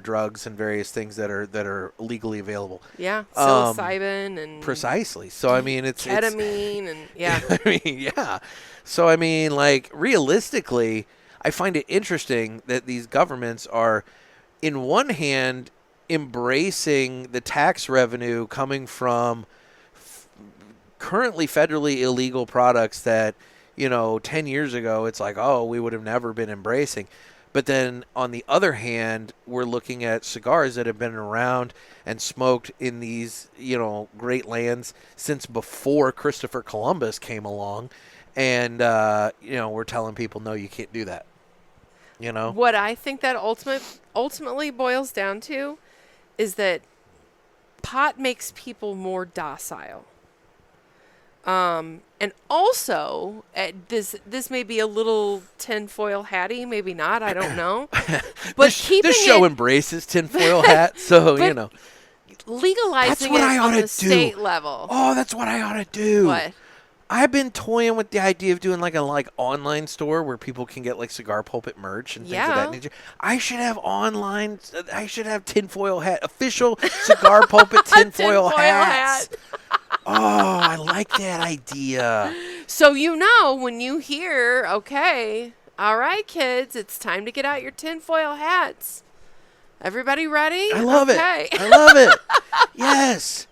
drugs and various things that are legally available. Yeah, psilocybin and precisely. So I mean, it's ketamine and yeah. I mean, yeah. So I mean, like realistically, I find it interesting that these governments are, in one hand, embracing the tax revenue coming from currently federally illegal products that 10 years ago it's like, oh, we would have never been embracing. But then, on the other hand, we're looking at cigars that have been around and smoked in these, great lands since before Christopher Columbus came along. And, we're telling people, no, you can't do that. You know? What I think that ultimately boils down to is that pot makes people more docile. And also, this may be a little tinfoil hatty, maybe not, I don't know. But this show embraces tinfoil hat, so, you know. Legalizing it on the state level. Oh, that's what I ought to do. What? I've been toying with the idea of doing like a online store where people can get like Cigar Pulpit merch and things of that nature. I should have tinfoil hat, official Cigar Pulpit tinfoil hats. Oh, I like that idea. So when you hear, okay, all right, kids, it's time to get out your tinfoil hats. Everybody ready? I love it. I love it. Yes.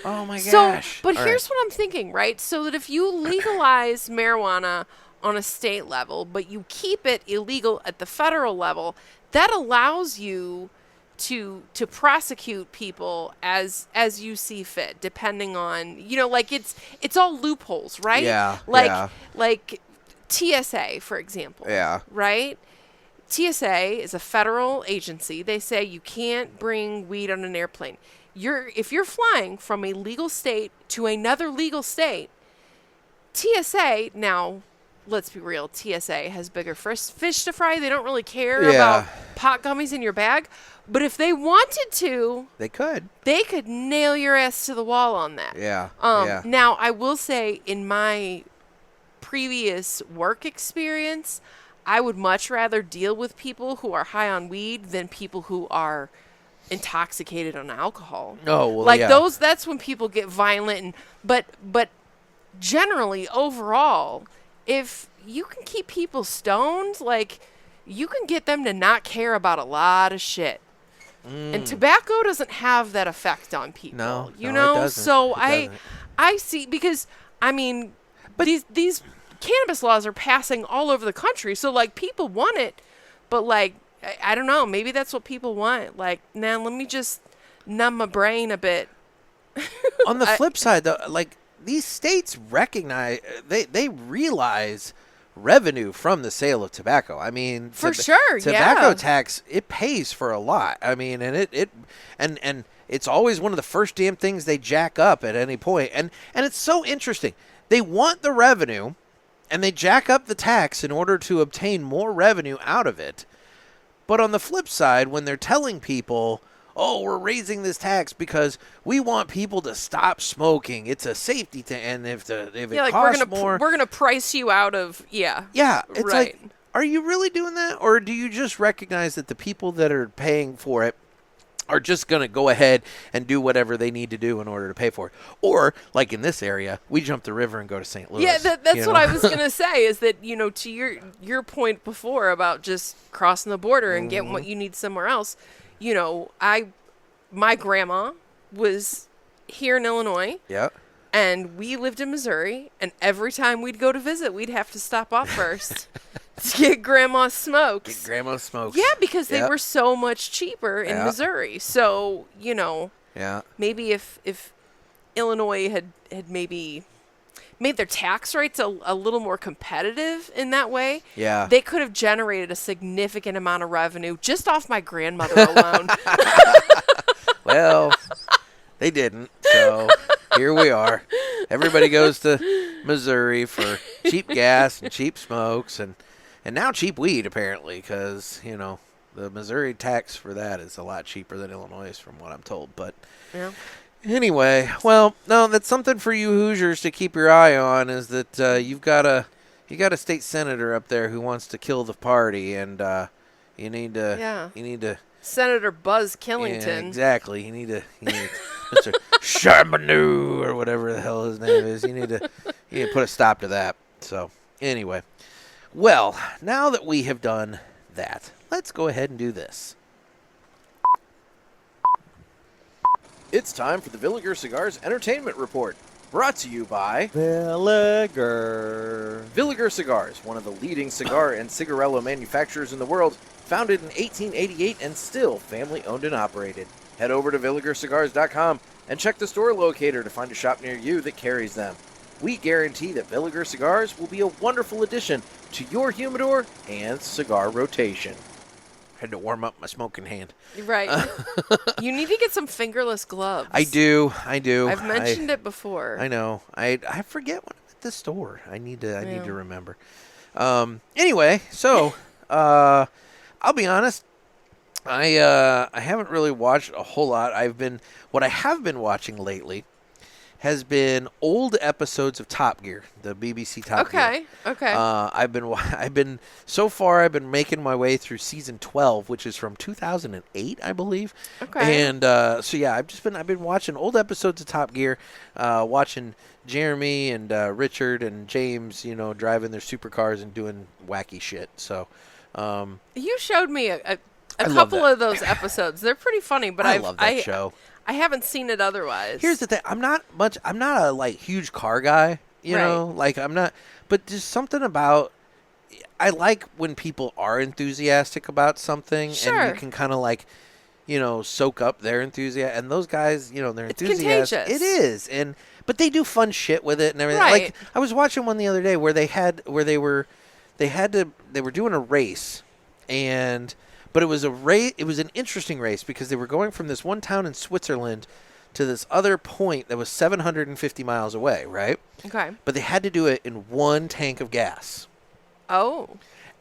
Oh my gosh. But here's what I'm thinking, right? So that if you legalize marijuana on a state level, but you keep it illegal at the federal level, that allows you to prosecute people as you see fit, depending on, like it's all loopholes, right? Yeah. Like TSA, for example. Yeah. Right? TSA is a federal agency. They say you can't bring weed on an airplane. If you're flying from a legal state to another legal state, TSA, now, let's be real, TSA has bigger fish to fry. They don't really care about pot gummies in your bag. But if they wanted to, they could nail your ass to the wall on that. Yeah. Now, I will say, in my previous work experience, I would much rather deal with people who are high on weed than people who are intoxicated on alcohol. Oh, well, that's when people get violent. But generally, overall, if you can keep people stoned, you can get them to not care about a lot of shit. And tobacco doesn't have that effect on people. No, it doesn't. So it I see, because but these cannabis laws are passing all over the country, so people want it, but I don't know, maybe that's what people want. Now let me just numb my brain a bit. On the flip side, though, these states recognize, they realize revenue from the sale of tobacco. For sure, tobacco tax, it pays for a lot. And it's always one of the first damn things they jack up at any point. And it's so interesting. They want the revenue, and they jack up the tax in order to obtain more revenue out of it. But on the flip side, when they're telling people, oh, we're raising this tax because we want people to stop smoking, it's a safety thing, and if it costs more, we're gonna price you out of it's right. Are you really doing that, or do you just recognize that the people that are paying for it are just going to go ahead and do whatever they need to do in order to pay for it? Or, like in this area, we jump the river and go to St. Louis. Yeah, that's what I was going to say, is that, to your point before about just crossing the border and getting what you need somewhere else, my grandma was here in Illinois. Yeah. And we lived in Missouri, and every time we'd go to visit, we'd have to stop off first to get grandma's smokes. Yeah, because they were so much cheaper in Missouri. So, maybe if Illinois had maybe made their tax rates a little more competitive in that way, they could have generated a significant amount of revenue just off my grandmother alone. Well, they didn't, so here we are. Everybody goes to Missouri for cheap gas and cheap smokes and now cheap weed, apparently, because, the Missouri tax for that is a lot cheaper than Illinois, from what I'm told. But anyway, well, no, that's something for you Hoosiers to keep your eye on, is that you got a state senator up there who wants to kill the party, and you need to Senator Buzz Killington. Yeah, exactly. You need Mr. Charbonneau or whatever the hell his name is. You need to put a stop to that. So, anyway. Well, now that we have done that, let's go ahead and do this. It's time for the Villiger Cigars Entertainment Report, brought to you by Villiger. Villiger Cigars, one of the leading cigar and cigarello manufacturers in the world, founded in 1888 and still family-owned and operated. Head over to VilligerCigars.com and check the store locator to find a shop near you that carries them. We guarantee that Villiger Cigars will be a wonderful addition to your humidor and cigar rotation. Had to warm up my smoking hand. Right. You need to get some fingerless gloves. I do. I've mentioned it before. I know. I forget when I'm at the store. I need to remember. Anyway, so I'll be honest. I haven't really watched a whole lot. What I have been watching lately has been old episodes of Top Gear, the BBC Top Gear. Okay. I've been so far. I've been making my way through season 12, which is from 2008, I believe. Okay. And so yeah, I've been watching old episodes of Top Gear, watching Jeremy and Richard and James, driving their supercars and doing wacky shit. So You showed me a I love couple that. of those episodes. They're pretty funny, but I love that show. I haven't seen it otherwise. Here's the thing: I'm not a huge car guy, Like I'm not, but there's something about. I like when people are enthusiastic about something, Sure. and you can kind of soak up their enthusiasm. And those guys, they're It's enthusiastic. contagious. It is, but they do fun shit with it and everything. Right. Like I was watching one the other day where they were doing a race, but it was an interesting race because they were going from this one town in Switzerland to this other point that was 750 miles away, right? Okay. But they had to do it in one tank of gas. Oh.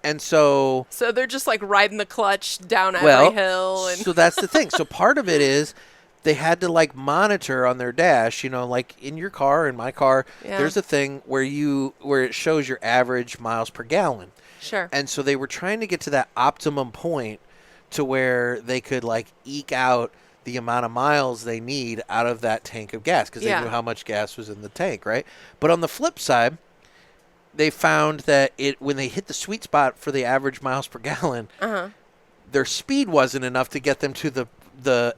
And so they're just like riding the clutch down every hill. And so that's the thing. So part of it is they had to monitor on their dash, like in your car, in my car, there's a thing where it shows your average miles per gallon. Sure. And so they were trying to get to that optimum point to where they could eke out the amount of miles they need out of that tank of gas because they knew how much gas was in the tank, right? But on the flip side, they found that when they hit the sweet spot for the average miles per gallon, their speed wasn't enough to get them to the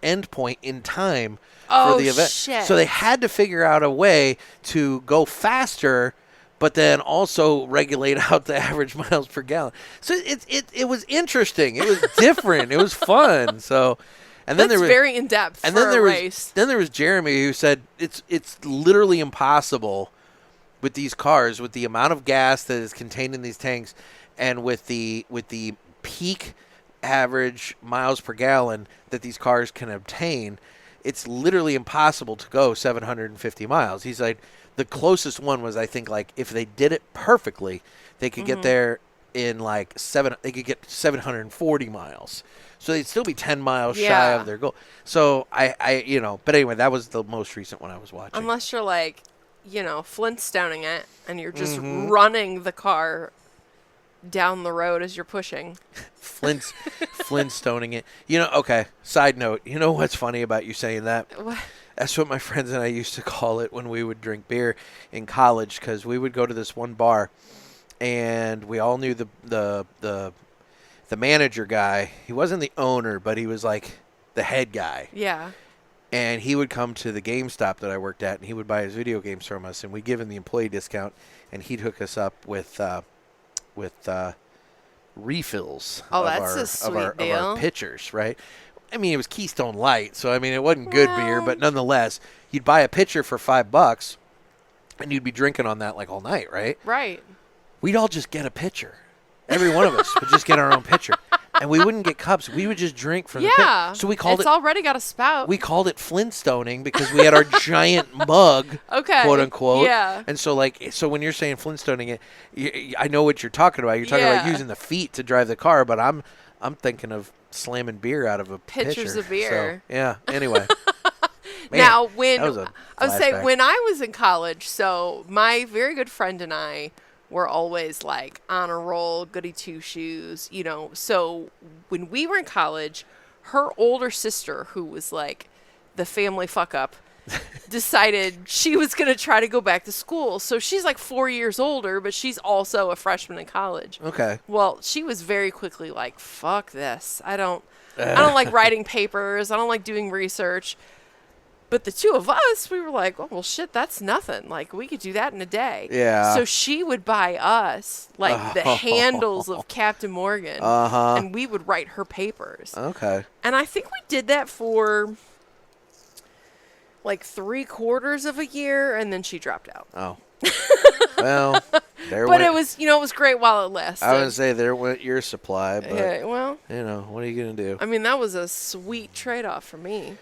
end point in time for the event. Shit. So they had to figure out a way to go faster but then also regulate out the average miles per gallon. So it was interesting. It was different. It was fun. So, and then That's there was very in depth. And for then a there race. was Jeremy who said it's literally impossible with these cars with the amount of gas that is contained in these tanks, and with the peak average miles per gallon that these cars can obtain. It's literally impossible to go 750 miles. He's like, the closest one was, I think, if they did it perfectly, they could get there in they could get 740 miles. So they'd still be 10 miles shy of their goal. So but anyway, that was the most recent one I was watching. Unless you're Flintstoning it and you're just running the car down the road as you're pushing. Flintstoning it. Okay, side note, what's funny about you saying that? What? That's what my friends and I used to call it when we would drink beer in college, because we would go to this one bar, and we all knew the manager guy. He wasn't the owner, but he was the head guy. Yeah. And he would come to the GameStop that I worked at, and he would buy his video games from us, and we'd give him the employee discount, and he'd hook us up with refills of our pitchers, right? I mean, it was Keystone Light, so it wasn't good beer, but nonetheless, you'd buy a pitcher for $5, and you'd be drinking on that all night, right? Right. We'd all just get a pitcher. Every one of us would just get our own pitcher, and we wouldn't get cups. We would just drink from the pitcher. So we called it's already got a spout. We called it Flintstoning because we had our giant mug, quote unquote. Yeah. And so when you're saying Flintstoning it, I know what you're talking about. You're talking about using the feet to drive the car, but I'm thinking of slamming beer out of a pitchers pitcher. of beer. So, yeah. Anyway. Man, now, when that was a I would say flashback. when I was in college, so my very good friend and I were always on a roll, goody two shoes, So when we were in college, her older sister, who was the family fuck up, decided she was going to try to go back to school. So she's 4 years older, but she's also a freshman in college. Okay. Well, she was very quickly fuck this. I don't like writing papers. I don't like doing research. But the two of us, we were oh, well, shit, that's nothing. We could do that in a day. Yeah. So she would buy us, the handles of Captain Morgan. Uh-huh. And we would write her papers. Okay. And I think we did that for 3/4 of a year, and then she dropped out. Oh. Well, But it was, it was great while it lasted. I would say there went your supply, but yeah, well, what are you gonna do? I mean, that was a sweet trade-off for me.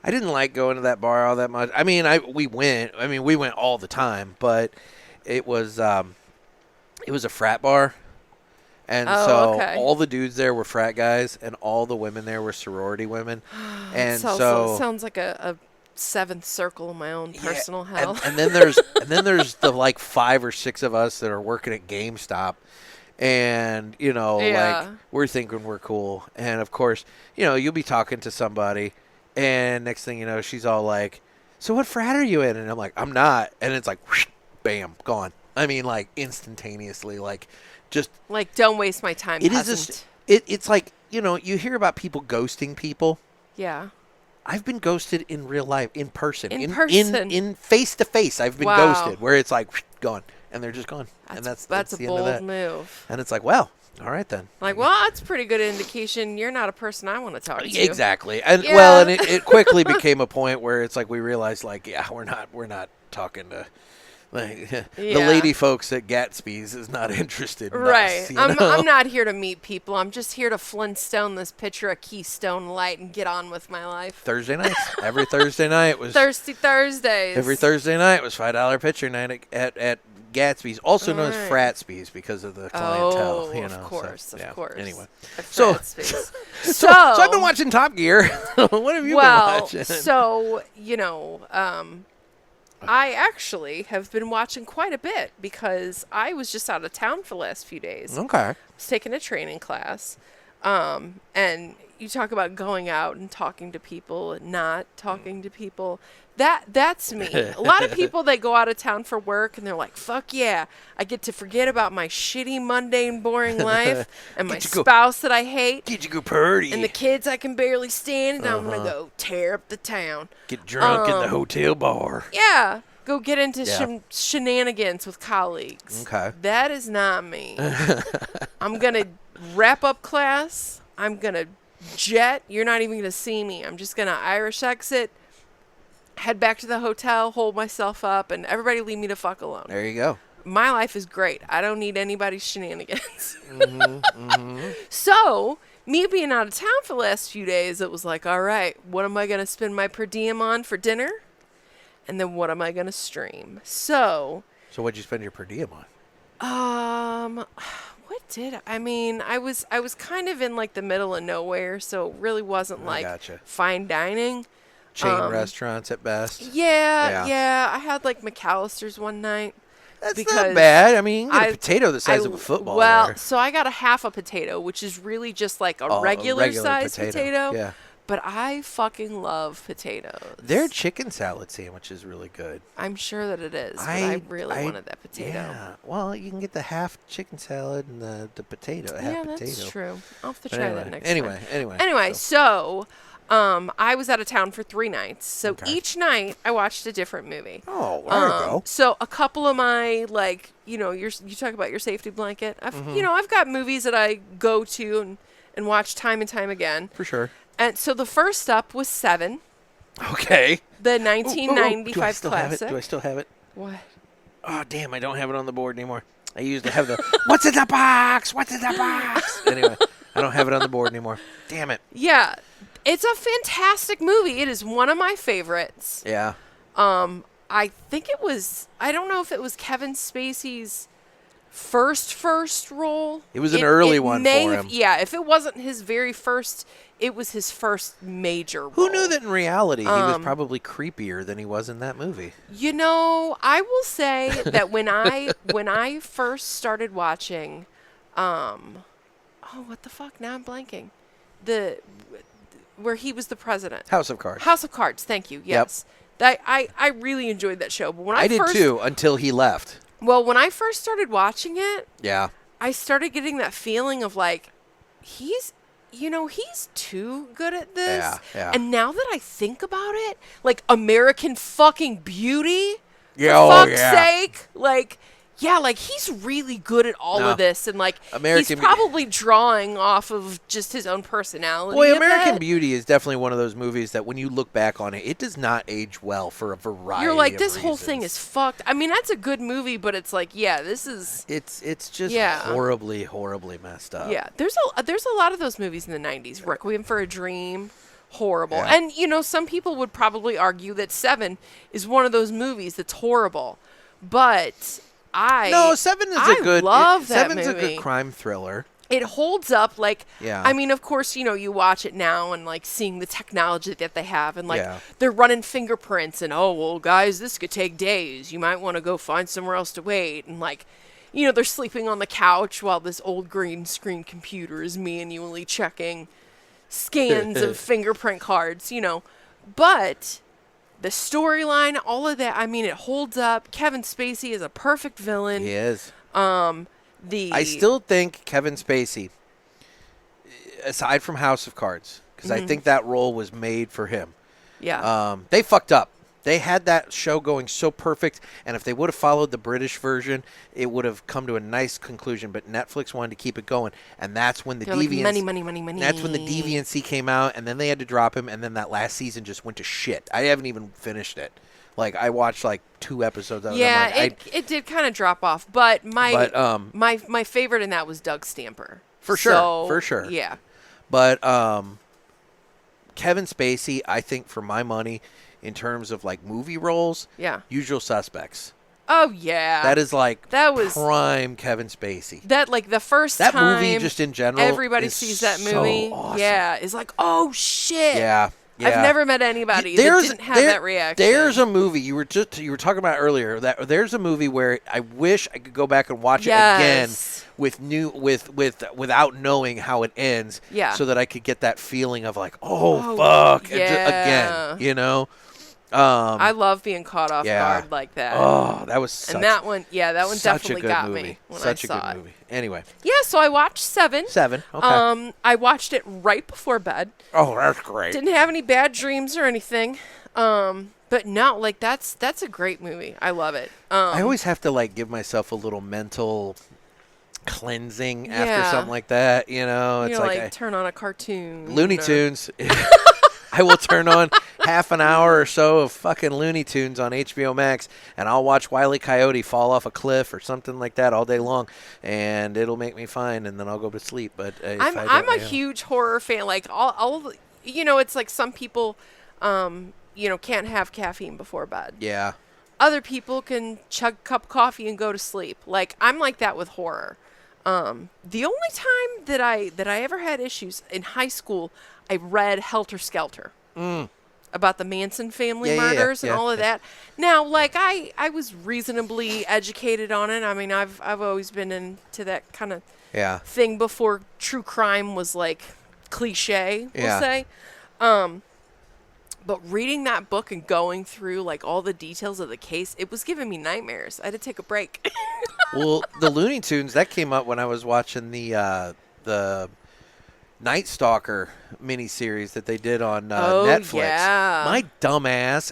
I didn't like going to that bar all that much. I mean, we went all the time, but it was a frat bar. And all the dudes there were frat guys, and all the women there were sorority women. And so sounds like a seventh circle in my own personal hell. And then there's the like 5 or 6 of us that are working at GameStop, and like we're thinking we're cool. And of course, you'll be talking to somebody, and next thing you know, she's all like, "So what frat are you in?" And I'm like, "I'm not." And it's like, whoosh, bam, gone. I mean, like instantaneously, like. Just like, don't waste my time. It's like, you hear about people ghosting people. Yeah. I've been ghosted in real life, in person. In face to face, I've been ghosted, where it's like, gone, and they're just gone. That's a the bold end of that. move. And it's like, well, all right then. Like, well, that's a pretty good indication you're not a person I want to talk to. Exactly. And and it quickly became a point where it's like we realized, like, we're not talking to. Like, the lady folks at Gatsby's is not interested in right. us, I'm not here to meet people. I'm just here to Flintstone this picture of Keystone Light and get on with my life. Thursday nights. Every Thursday night was Thirsty Thursdays. Every Thursday night was $5 picture night at Gatsby's, also known as Fratsby's because of the clientele. Of course. Anyway, so I've been watching Top Gear. What have you been watching? So I actually have been watching quite a bit because I was just out of town for the last few days. Okay. I was taking a training class. And you talk about going out and talking to people and not talking to people. That's me. A lot of people, they go out of town for work and they're like, fuck yeah, I get to forget about my shitty, mundane, boring life and my spouse that I hate. Get you go party. And the kids I can barely stand, and I'm going to go tear up the town. Get drunk in the hotel bar. Yeah. Go get into shenanigans with colleagues. Okay. That is not me. I'm going to wrap up class. I'm going to jet. You're not even going to see me. I'm just going to Irish exit, head back to the hotel, hold myself up, and everybody leave me the fuck alone. There you go. My life is great. I don't need anybody's shenanigans. So, me being out of town for the last few days, it was like, all right, what am I going to spend my per diem on for dinner? And then what am I going to stream? So what'd you spend your per diem on? What did I mean, I was kind of in like the middle of nowhere, so it really wasn't like fine dining. Chain restaurants at best. Yeah. I had like McAllister's one night. That's not bad. I mean, you get a potato the size of a football. Well, there. So I got a half a potato, which is really just like a regular size potato. Yeah. But I fucking love potatoes. Their chicken salad sandwich is really good. I'm sure that it is. But I really wanted that potato. Yeah. Well, you can get the half chicken salad and the potato. Half potato. That's true. I'll have to try that next time. Anyway, so I was out of town for 3 nights. So each night I watched a different movie. Oh, there you go. So a couple of my, like, you talk about your safety blanket. I've got movies that I go to and watch time and time again. For sure. And so the first up was 7. Okay. The 1995 classic. Do I still have it? What? Oh, damn, I don't have it on the board anymore. I used to have the, what's in the box? What's in the box? Anyway, I don't have it on the board anymore. Damn it. Yeah. It's a fantastic movie. It is one of my favorites. Yeah. I think it was, I don't know if it was Kevin Spacey's first role. It was an early one for him. Yeah, if it wasn't his very first, it was his first major role. Who knew that in reality he was probably creepier than he was in that movie? I will say that when I first started watching, what the fuck? Now I'm blanking. Where he was the president. House of Cards. House of Cards. Thank you. Yes. Yep. I really enjoyed that show, but when I did too until he left. Well, when I first started watching it, yeah, I started getting that feeling of like, he's too good at this. Yeah. And now that I think about it, like American fucking Beauty, for fuck's sake, like yeah, like he's really good at all No. of this, and like American he's probably drawing off of just his own personality. Boy, a American bit. Beauty is definitely one of those movies that when you look back on it, it does not age well for a variety You're like, of this whole reasons. thing is fucked. I mean, that's a good movie, but it's like, yeah, this is. It's just Yeah. horribly messed up. Yeah, there's a lot of those movies in the 90s. Requiem for a Dream, horrible. Yeah. And, you know, some people would probably argue that Seven is one of those movies that's horrible. But No, Seven is a good. love that Seven's movie. a good crime thriller. It holds up. Like, Yeah. I mean, of course, you know, you watch it now and, like, seeing the technology that they have. And, like, Yeah. they're running fingerprints. And, oh, well, guys, this could take days. You might want to go find somewhere else to wait. And, like, you know, they're sleeping on the couch while this old green screen computer is manually checking scans of fingerprint cards, you know. But the storyline, all of that, I mean, it holds up. Kevin Spacey is a perfect villain. He is. The I still think Kevin Spacey, aside from House of Cards, because I think that role was made for him. yeah. They fucked up. They had that show going so perfect, and if they would have followed the British version, it would have come to a nice conclusion. But Netflix wanted to keep it going, and that's when the They're like, deviance. money. That's when the deviancy came out, and then they had to drop him, and then that last season just went to shit. I haven't even finished it. Like I watched like 2 episodes of it. Yeah, I'm like, it did kind of drop off, but my But, my favorite in that was Doug Stamper. For sure, So, for sure. Yeah. But Kevin Spacey, I think, for my money, in terms of like movie roles, Yeah. Usual Suspects. Oh yeah. That is like That was- prime Kevin Spacey. that like the first That time movie, just in general, everybody is sees that so movie. awesome. Yeah, is like, oh shit. Yeah. Yeah. I've never met anybody that didn't have that reaction. There's a movie you were talking about earlier. That there's a movie where I wish I could go back and watch it again Yes. without knowing how it ends. Yeah. So that I could get that feeling of like, oh fuck, yeah. again, you know. I love being caught off yeah. guard like that. Oh, that was such, and that one, that one such definitely a good got movie. me when Such I saw a good it. movie. Anyway, Yeah, so I watched Seven. Okay. I watched it right before bed. Oh, that's great. Didn't have any bad dreams or anything. But no, like that's a great movie. I love it. I always have to like give myself a little mental cleansing after Yeah. something like that. You know, You it's know, like like turn on a cartoon. Looney or- Tunes. I will turn on half an hour or so of fucking Looney Tunes on HBO Max, and I'll watch Wile E. Coyote fall off a cliff or something like that all day long, and it'll make me fine, and then I'll go to sleep. But if I don't, I'm a yeah. huge horror fan. Like all you know, it's like some people, you know, can't have caffeine before bed. Yeah. Other people can chug a cup of coffee and go to sleep. Like I'm like that with horror. The only time that I ever had issues in high school, I read Helter Skelter about the Manson family Yeah, yeah, yeah, murders and yeah, all of that. Now, like I was reasonably educated on it. I mean, I've always been into that kind of Yeah. thing before true crime was like cliche, we'll Yeah. say. But reading that book and going through like all the details of the case, it was giving me nightmares. I had to take a break. Well, the Looney Tunes, that came up when I was watching the Night Stalker miniseries that they did on Netflix. Yeah. My dumbass,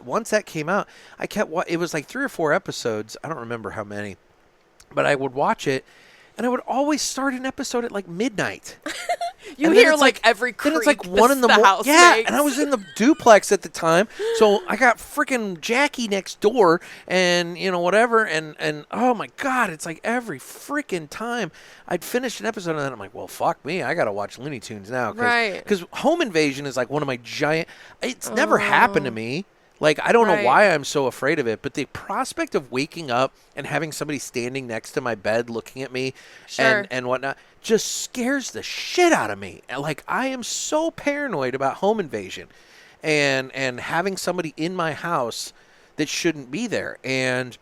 once that came out, I kept it was like 3 or 4 episodes. I don't remember how many. But I would watch it, and I would always start an episode at like midnight. You And then hear it's like every creak. Then it's like 1 in the morning. house Yeah, makes. and I was in the duplex at the time, so I got freaking Jackie next door, and you know whatever, and oh my god, it's like every freaking time I'd finish an episode, and then I'm like, well, fuck me, I gotta watch Looney Tunes now, Right. Because Home Invasion is like one of my giant. It's never happened to me. Like, I don't know Right. why I'm so afraid of it, but the prospect of waking up and having somebody standing next to my bed looking at me Sure. and whatnot just scares the shit out of me. And, like, I am so paranoid about home invasion and having somebody in my house that shouldn't be there. And,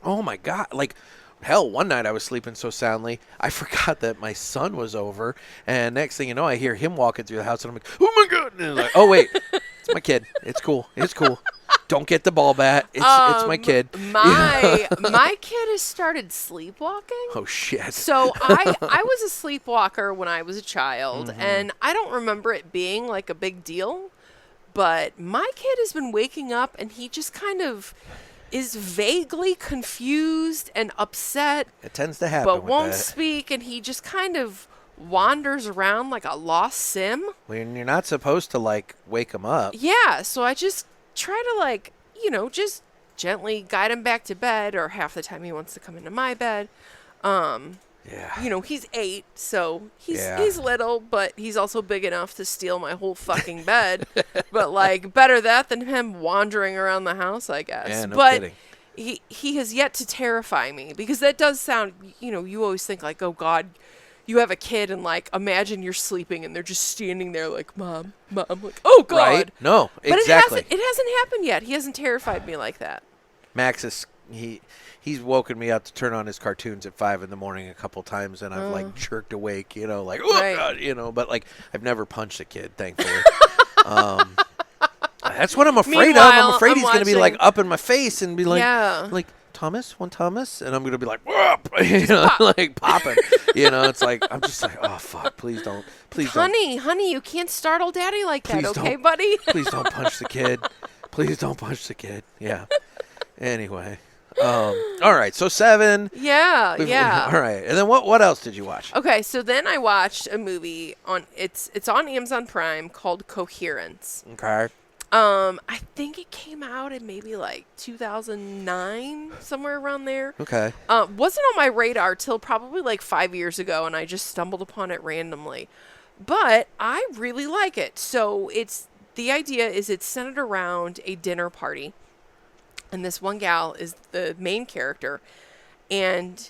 oh, my God, like, hell, one night I was sleeping so soundly, I forgot that my son was over. And next thing you know, I hear him walking through the house, and I'm like, oh, my God. And I'm like, oh, wait. It's my kid. It's cool. It's cool. Don't get the ball bat. It's my kid. My kid has started sleepwalking. Oh shit. So I was a sleepwalker when I was a child, Mm-hmm. and I don't remember it being like a big deal. But my kid has been waking up, and he just kind of is vaguely confused and upset, It tends to happen but with won't that. speak, and he just kind of wanders around like a lost sim. When you're not supposed to, like, wake him up. Yeah, so I just try to, like, just gently guide him back to bed, or half the time he wants to come into my bed. Yeah. He's 8, so he's Yeah. he's little, but he's also big enough to steal my whole fucking bed. But, like, better that than him wandering around the house, I guess. Yeah, no but kidding. he has yet to terrify me, because that does sound, you always think, like, oh, God, you have a kid, and, like, imagine you're sleeping, and they're just standing there like, Mom. I'm like, oh, God. Right? No, But exactly. it hasn't happened yet. He hasn't terrified me like that. Max is he's woken me up to turn on his cartoons at 5 a.m. a couple times, and I've like jerked awake, like, oh Right. God, but like I've never punched a kid, thankfully. That's what I'm afraid of. I'm Meanwhile, afraid I'm he's gonna be like watching- up in my face and be like, Yeah. like Thomas, and I'm gonna be like, whoop, like popping. It's like I'm just like, oh fuck, please don't. Honey, you can't startle Daddy like that, Please okay, don't. buddy? Please don't punch the kid. Please don't punch the kid. Yeah. Anyway. All right. So 7. Yeah. All right. And then what else did you watch? Okay, so then I watched a movie it's on Amazon Prime called Coherence. Okay. I think it came out in maybe like 2009, somewhere around there. Okay. Wasn't on my radar till probably like 5 years ago, and I just stumbled upon it randomly. But I really like it. So the idea is it's centered around a dinner party. And this one gal is the main character. And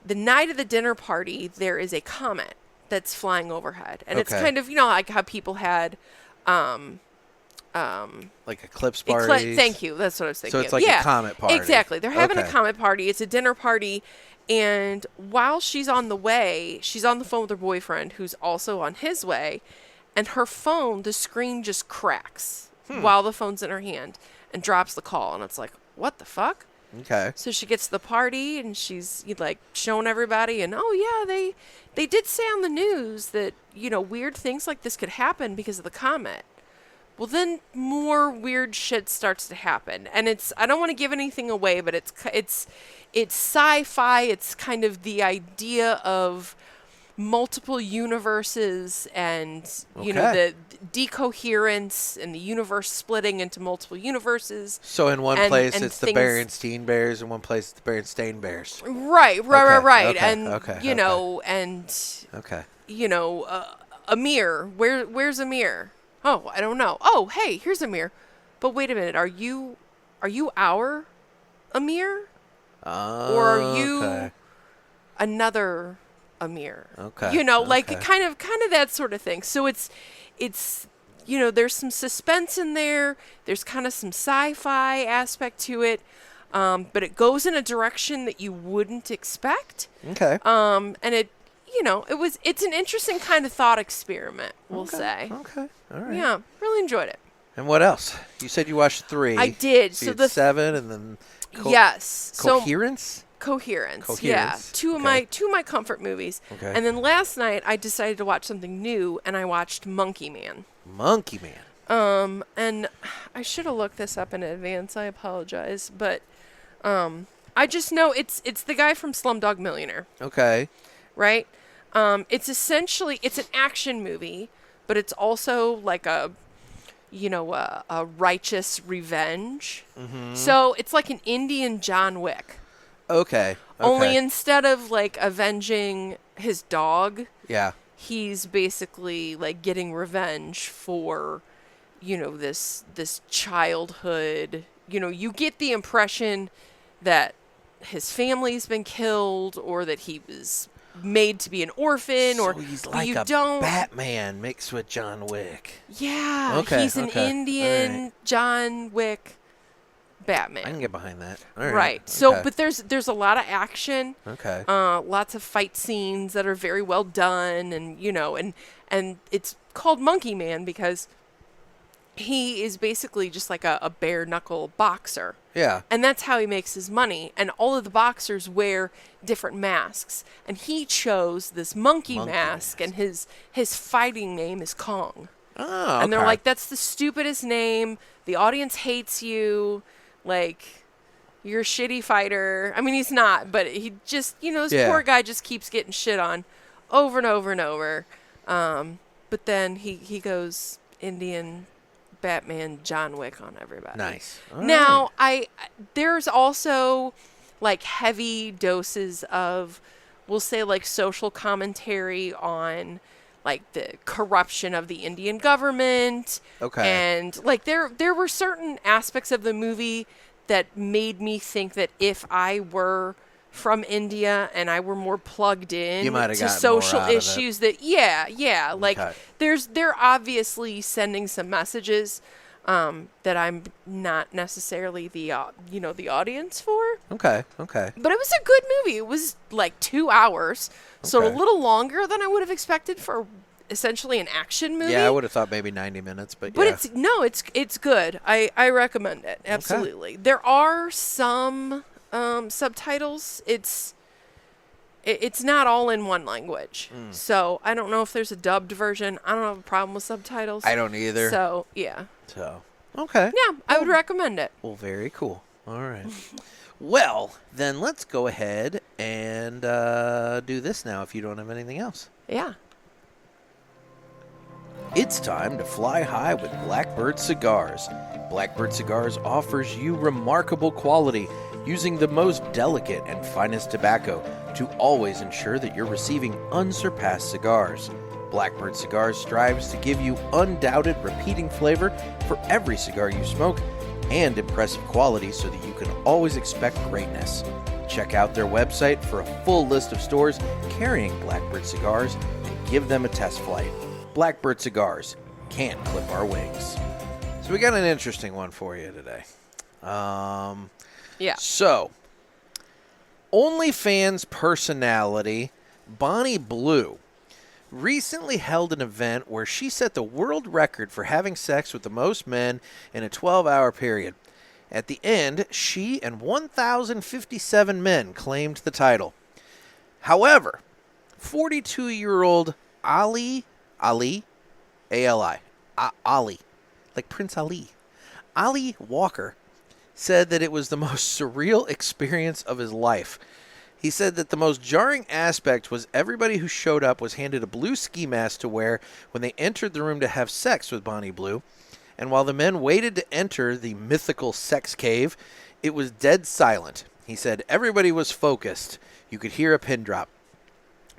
the night of the dinner party, there is a comet that's flying overhead. And it's Okay. kind of, like how people had Like eclipse parties. thank you. That's what I was thinking. So it's like a comet party. Exactly. They're having a Okay. comet party. It's a dinner party. And while she's on the way, she's on the phone with her boyfriend, who's also on his way. And her phone, the screen just cracks while the phone's in her hand and drops the call. And it's like, what the fuck? Okay. So she gets to the party, and she's like showing everybody, and oh yeah, they did say on the news that weird things like this could happen because of the comet. Well, then more weird shit starts to happen, and I don't want to give anything away, but it's sci-fi. It's kind of the idea of multiple universes, and the decoherence and the universe splitting into multiple universes. So in one and- place and it's the things- Berenstein Bears, and one place it's the Berenstain Bears. Right. Okay, And okay. and Okay. Amir, where's Amir? Oh, I don't know. Oh, hey, here's Amir. But wait a minute, are you our Amir? Or are you Okay. another Amir? Okay, Like okay. kind of that sort of thing. So it's there's some suspense in there. There's kind of some sci-fi aspect to it. But it goes in a direction that you wouldn't expect. Okay. And it's an interesting kind of thought experiment, we'll say. Okay. All right. Yeah, really enjoyed it. And what else? You said you watched 3. I did. So So you the had 7, and then yes, so Coherence. Coherence. Yeah, Coherence, two of my comfort movies. Okay. And then last night I decided to watch something new, and I watched Monkey Man. Monkey Man. And I should have looked this up in advance. I apologize, but I just know it's the guy from Slumdog Millionaire, Okay. right? It's essentially it's an action movie, but it's also like a righteous revenge. Mm-hmm. So it's like an Indian John Wick. Okay. Only instead of like avenging his dog, Yeah. he's basically like getting revenge for, this childhood. You get the impression that his family's been killed, or that he was made to be an orphan, So or he's but like you a don't. Batman mixed with John Wick. Yeah, Okay, he's an okay, Indian alright. John Wick Batman. I can get behind that. All right. Right. So, okay. but there's a lot of action. Okay. Lots of fight scenes that are very well done, and and it's called Monkey Man because he is basically just like a bare knuckle boxer. Yeah. And that's how he makes his money. And all of the boxers wear different masks. And he chose this monkey mask, and his fighting name is Kong. Oh. And they're okay. like, that's the stupidest name. The audience hates you. Like, you're a shitty fighter. I mean, he's not, but he just, this poor guy just keeps getting shit on over and over and over. But then he goes Indian Batman John Wick on everybody. Nice. All now, right. there's also like heavy doses of, we'll say, like social commentary on like the corruption of the Indian government. Okay. And like there were certain aspects of the movie that made me think that if I were from India and I were more plugged in to social issues, that like they're obviously sending some messages that I'm not necessarily the the audience for. Okay. But it was a good movie. It was like 2 hours, so a little longer than I would have expected for essentially an action movie. Yeah, I would have thought maybe 90 minutes, but it's good. I recommend it, absolutely. Okay. There are some subtitles. It's not all in one language, so I don't know if there's a dubbed version. I don't have a problem with subtitles. I don't either. So yeah. So okay. Yeah, I would recommend it. Well, very cool. All right. Well, then let's go ahead and do this now. If you don't have anything else. Yeah. It's time to fly high with Blackbird Cigars. Blackbird Cigars offers you remarkable quality using the most delicate and finest tobacco to always ensure that you're receiving unsurpassed cigars. Blackbird Cigars strives to give you undoubted repeating flavor for every cigar you smoke and impressive quality so that you can always expect greatness. Check out their website for a full list of stores carrying Blackbird Cigars and give them a test flight. Blackbird Cigars, can't clip our wings. So we got an interesting one for you today. Yeah. So, OnlyFans personality Bonnie Blue recently held an event where she set the world record for having sex with the most men in a 12-hour period. At the end, she and 1,057 men claimed the title. However, 42-year-old Ali, like Prince Ali, Ali Walker, said that it was the most surreal experience of his life. He said that the most jarring aspect was everybody who showed up was handed a blue ski mask to wear when they entered the room to have sex with Bonnie Blue. And while the men waited to enter the mythical sex cave, it was dead silent. He said everybody was focused. You could hear a pin drop.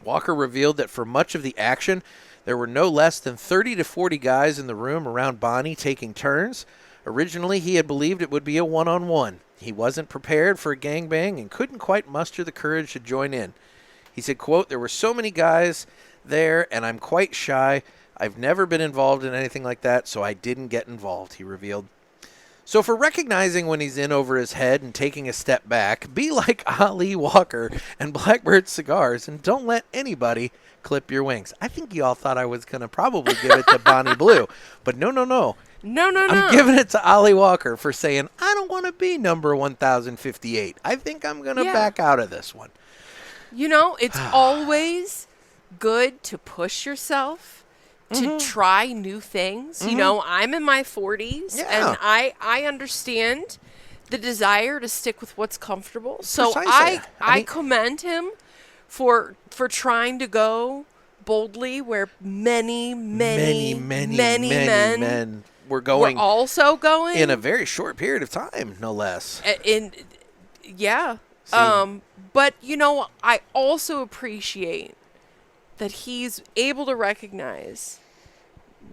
Walker revealed that for much of the action, there were no less than 30 to 40 guys in the room around Bonnie taking turns. Originally, he had believed it would be a one-on-one. He wasn't prepared for a gangbang and couldn't quite muster the courage to join in. He said, quote, "There were so many guys there, and I'm quite shy. I've never been involved in anything like that, so I didn't get involved," he revealed. So for recognizing when he's in over his head and taking a step back, be like Ali Walker and Blackbird Cigars and don't let anybody clip your wings. I think you all thought I was going to probably give it to Bonnie Blue, but no. No. I'm giving it to Ali Walker for saying, I don't want to be number 1058. I think I'm going to back out of this one. It's always good to push yourself, to try new things. I'm in my 40s, and I understand the desire to stick with what's comfortable. So I commend him for trying to go boldly where many men were going. We're also going in a very short period of time, no less. But I also appreciate that he's able to recognize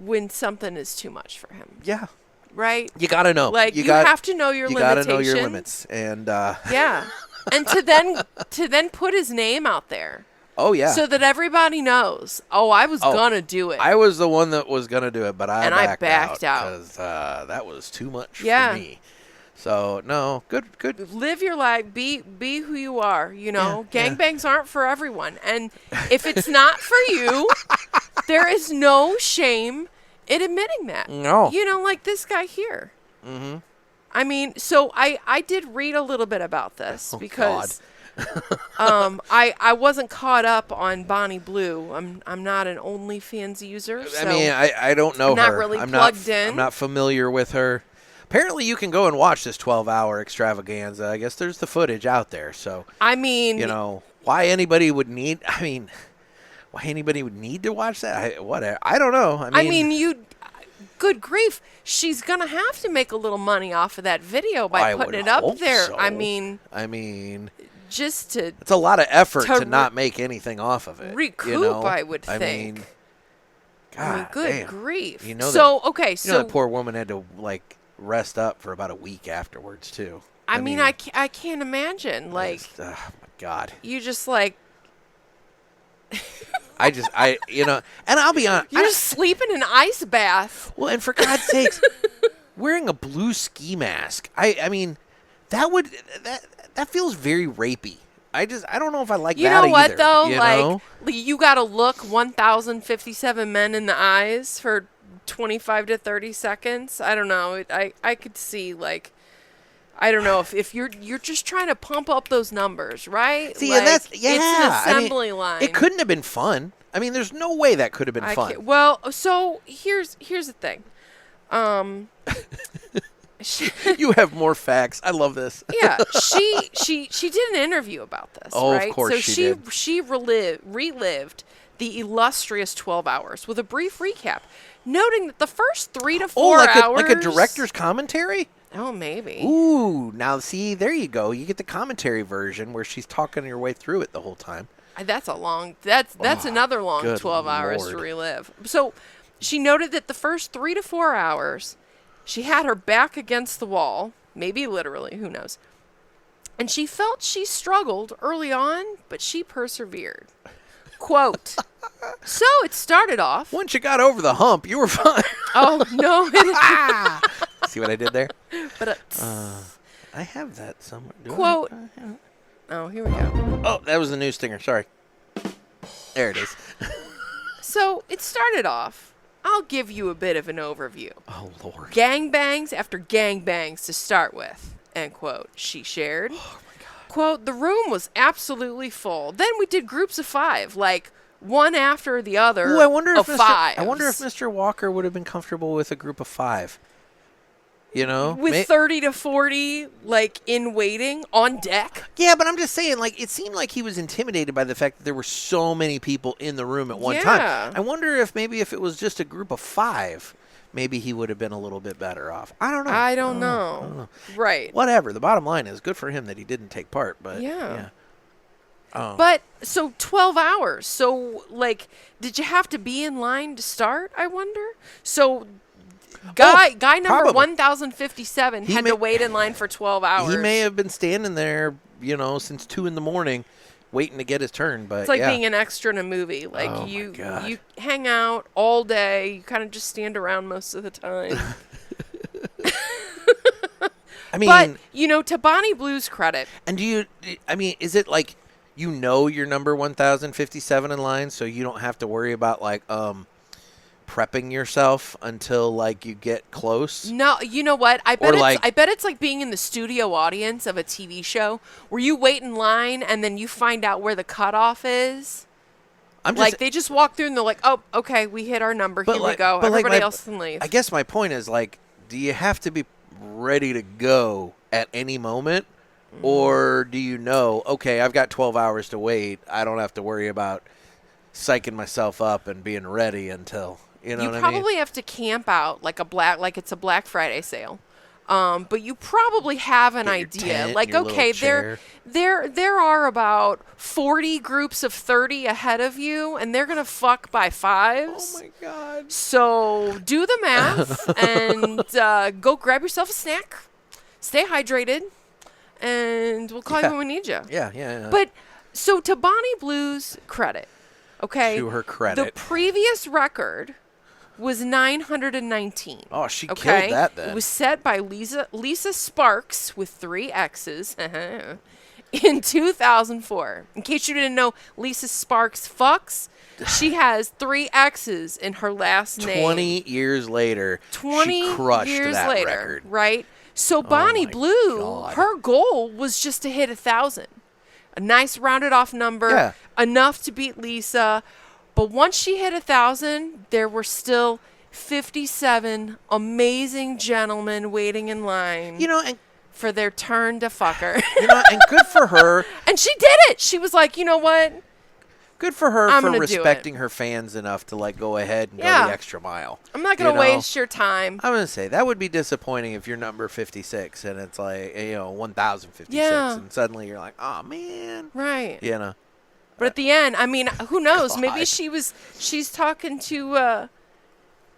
when something is too much for him. Yeah. Right? You got to know. Like you have to know your limitations. You got to know your limits, and yeah, and to then put his name out there. Oh, yeah. So that everybody knows, I was going to do it. I was the one that was going to do it, but I backed out. Because that was too much for me. So, no, good. Live your life. Be who you are, Gangbangs aren't for everyone. And if it's not for you, there is no shame in admitting that. No. Like this guy here. Mm-hmm. I mean, so I did read a little bit about this because... I wasn't caught up on Bonnie Blue. I'm not an OnlyFans user. So I mean, I don't know her. Not really plugged in. I'm not familiar with her. apparently you can go and watch this 12-hour extravaganza. I guess there's the footage out there. So I mean, why anybody would need to watch that? Whatever. I don't know. Good grief. She's going to have to make a little money off of that video by putting it up there. So. I mean, just to... It's a lot of effort to not make anything off of it. Recoup, I would think. God good damn. grief. So that poor woman had to, rest up for about a week afterwards, too. I mean, I can't imagine. Oh, my God. You just, and I'll be honest. You're just sleeping in an ice bath. Well, and for God's sakes, wearing a blue ski mask. I mean, that feels very rapey. I don't know if I like that either. You know what, though? You got to look 1,057 men in the eyes for 25 to 30 seconds. I don't know. I could see, I don't know if you're just trying to pump up those numbers, right? See, and it's an assembly line. It couldn't have been fun. I mean, there's no way that could have been fun. Well, so here's the thing. You have more facts. I love this. Yeah, she did an interview about this. Oh, right? Of course she did. She relived the illustrious 12 hours with a brief recap, noting that the first 3 to 4 hours, like a director's commentary. Oh, maybe. Ooh, now see, there you go. You get the commentary version where she's talking her way through it the whole time. That's another long 12 hours to relive. So she noted that the first 3 to 4 hours, she had her back against the wall, maybe literally, who knows. And she felt she struggled early on, but she persevered. Quote, so it started off. Once you got over the hump, you were fine. Oh, no. See what I did there? But I have that somewhere. Quote. Oh, here we go. Oh, that was the news stinger. Sorry. There it is. So it started off. I'll give you a bit of an overview. Oh, Lord. Gangbangs after gangbangs to start with, end quote, she shared. Oh, my God. Quote, the room was absolutely full. Then we did groups of 5, one after the other. Ooh, I wonder if fives. Mr. Walker would have been comfortable with a group of 5. With 30 to 40, in waiting on deck. Yeah, but I'm just saying, it seemed like he was intimidated by the fact that there were so many people in the room at one time. I wonder if it was just a group of 5, maybe he would have been a little bit better off. I don't know. I don't know. Right. Whatever. The bottom line is good for him that he didn't take part, but yeah. Oh. But, so 12 hours. So, did you have to be in line to start, I wonder? So... Guy number probably. 1,057 had to wait in line for 12 hours. He may have been standing there, since 2 a.m, waiting to get his turn. But it's like being an extra in a movie. You hang out all day. You kind of just stand around most of the time. I mean, but to Bonnie Blue's credit. And is it your number 1,057 in line, so you don't have to worry about prepping yourself until you get close? No, you know what? I bet it's like being in the studio audience of a TV show where you wait in line and then you find out where the cutoff is. They just walk through and they're like, "Oh, okay, we hit our number. Here we go. Everybody else can leave." I guess my point is do you have to be ready to go at any moment, or do you know? Okay, I've got 12 hours to wait. I don't have to worry about psyching myself up and being ready until. You probably have to camp out it's a Black Friday sale. But you probably have an idea. Tent, there are about 40 groups of 30 ahead of you, and they're gonna fuck by 5s. Oh my God. So do the math and go grab yourself a snack. Stay hydrated, and we'll call you when we need you. Yeah. But so to Bonnie Blue's credit, okay. To her credit. The previous record was 919. Oh, she killed that then. It was set by Lisa Sparks with 3 X's in 2004. In case you didn't know, Lisa Sparks fucks. She has 3 X's in her last name. 20 years later, she crushed that record. Right? So Bonnie Blue, her goal was just to hit 1,000. A nice rounded off number, enough to beat Lisa. But once she hit 1,000, there were still 57 amazing gentlemen waiting in line. And for their turn to fuck her. and good for her. And she did it. She was like, you know what? Good for her I'm for gonna do respecting her fans enough to go ahead and go Yeah. the extra mile. I'm not going to waste your time. I'm gonna say that would be disappointing if you're number 56 and it's 1056, Yeah. and suddenly you're like, oh man, Right. But at the end, I mean, who knows? Maybe God. she's talking to,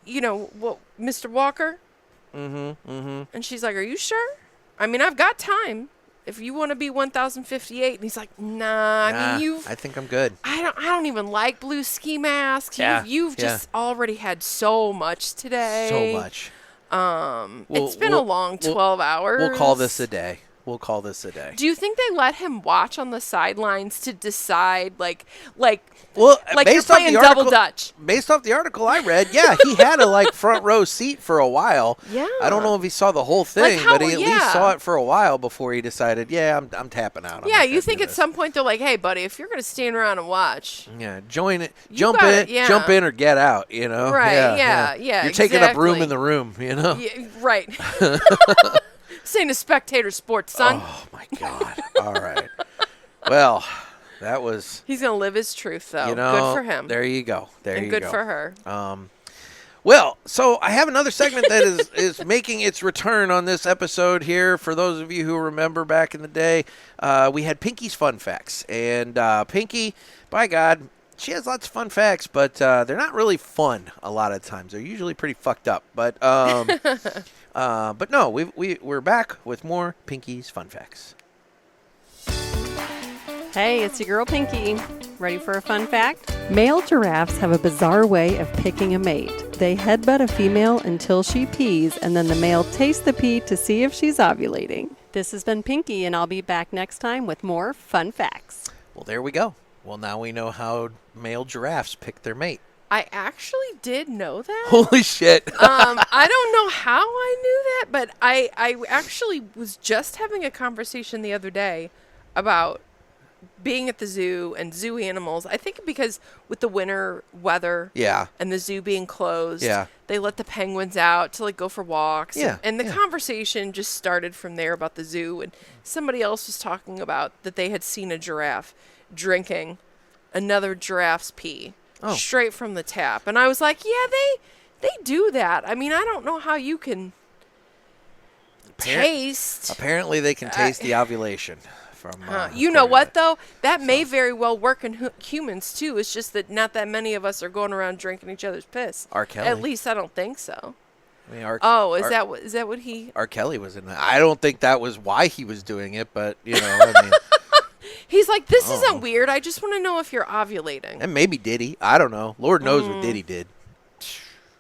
Mr. Walker. And she's like, are you sure? I mean, I've got time. If you want to be 1058, and he's like, nah. I mean, I think I'm good. I don't even like blue ski masks. Yeah, You've just already had so much today. So much. It's been a long 12 hours. We'll call this a day. Do you think they let him watch on the sidelines to decide, like Well, you're based off playing the double article, dutch? Based off the article I read, yeah, he had a front row seat for a while. Yeah. I don't know if he saw the whole thing, how- but he at least saw it for a while before he decided, I'm tapping out. I'm Yeah, not you gonna think do at this. some point they're like, hey, buddy, if you're going to stand around and watch. Yeah, join it. You Jump got in. it, yeah. Jump in or get out. Right, yeah, You're taking up room exactly. in the room. Yeah, right. This ain't a spectator sport, son. Oh my God! All right. Well, that was. He's going to live his truth, though. Good Good for him. There you go. And good for her. Well, so I have another segment that is making its return on this episode here. For those of you who remember back in the day, we had Pinky's Fun Facts. And Pinky, by God, she has lots of fun facts, but they're not really fun a lot of times. They're usually pretty fucked up. But no, we're back with more Pinky's Fun Facts. Hey, it's your girl Pinky. Ready for a fun fact? Male giraffes have a bizarre way of picking a mate. They headbutt a female until she pees, and then the male tastes the pee to see if she's ovulating. This has been Pinky, and I'll be back next time with more fun facts. Well, there we go. Well, now we know how male giraffes pick their mate. I actually did know that. Holy shit. I don't know how I knew that, but I actually was just having a conversation the other day about being at the zoo and zoo animals. I think because with the winter weather and the zoo being closed, they let the penguins out to go for walks. And the conversation just started from there about the zoo, and somebody else was talking about that they had seen a giraffe drinking another giraffe's pee straight from the tap. And I was like, yeah, they do that. I mean, I don't know how you can taste. Apparently they can taste the ovulation. You know what, though? That may very well work in humans, too. It's just that not that many of us are going around drinking each other's piss. R. Kelly. At least I don't think so. I mean, is that what he... R. Kelly was in that. I don't think that was why he was doing it, but, I mean... He's like, this isn't weird. I just want to know if you're ovulating. And maybe Diddy. I don't know. Lord knows what Diddy did.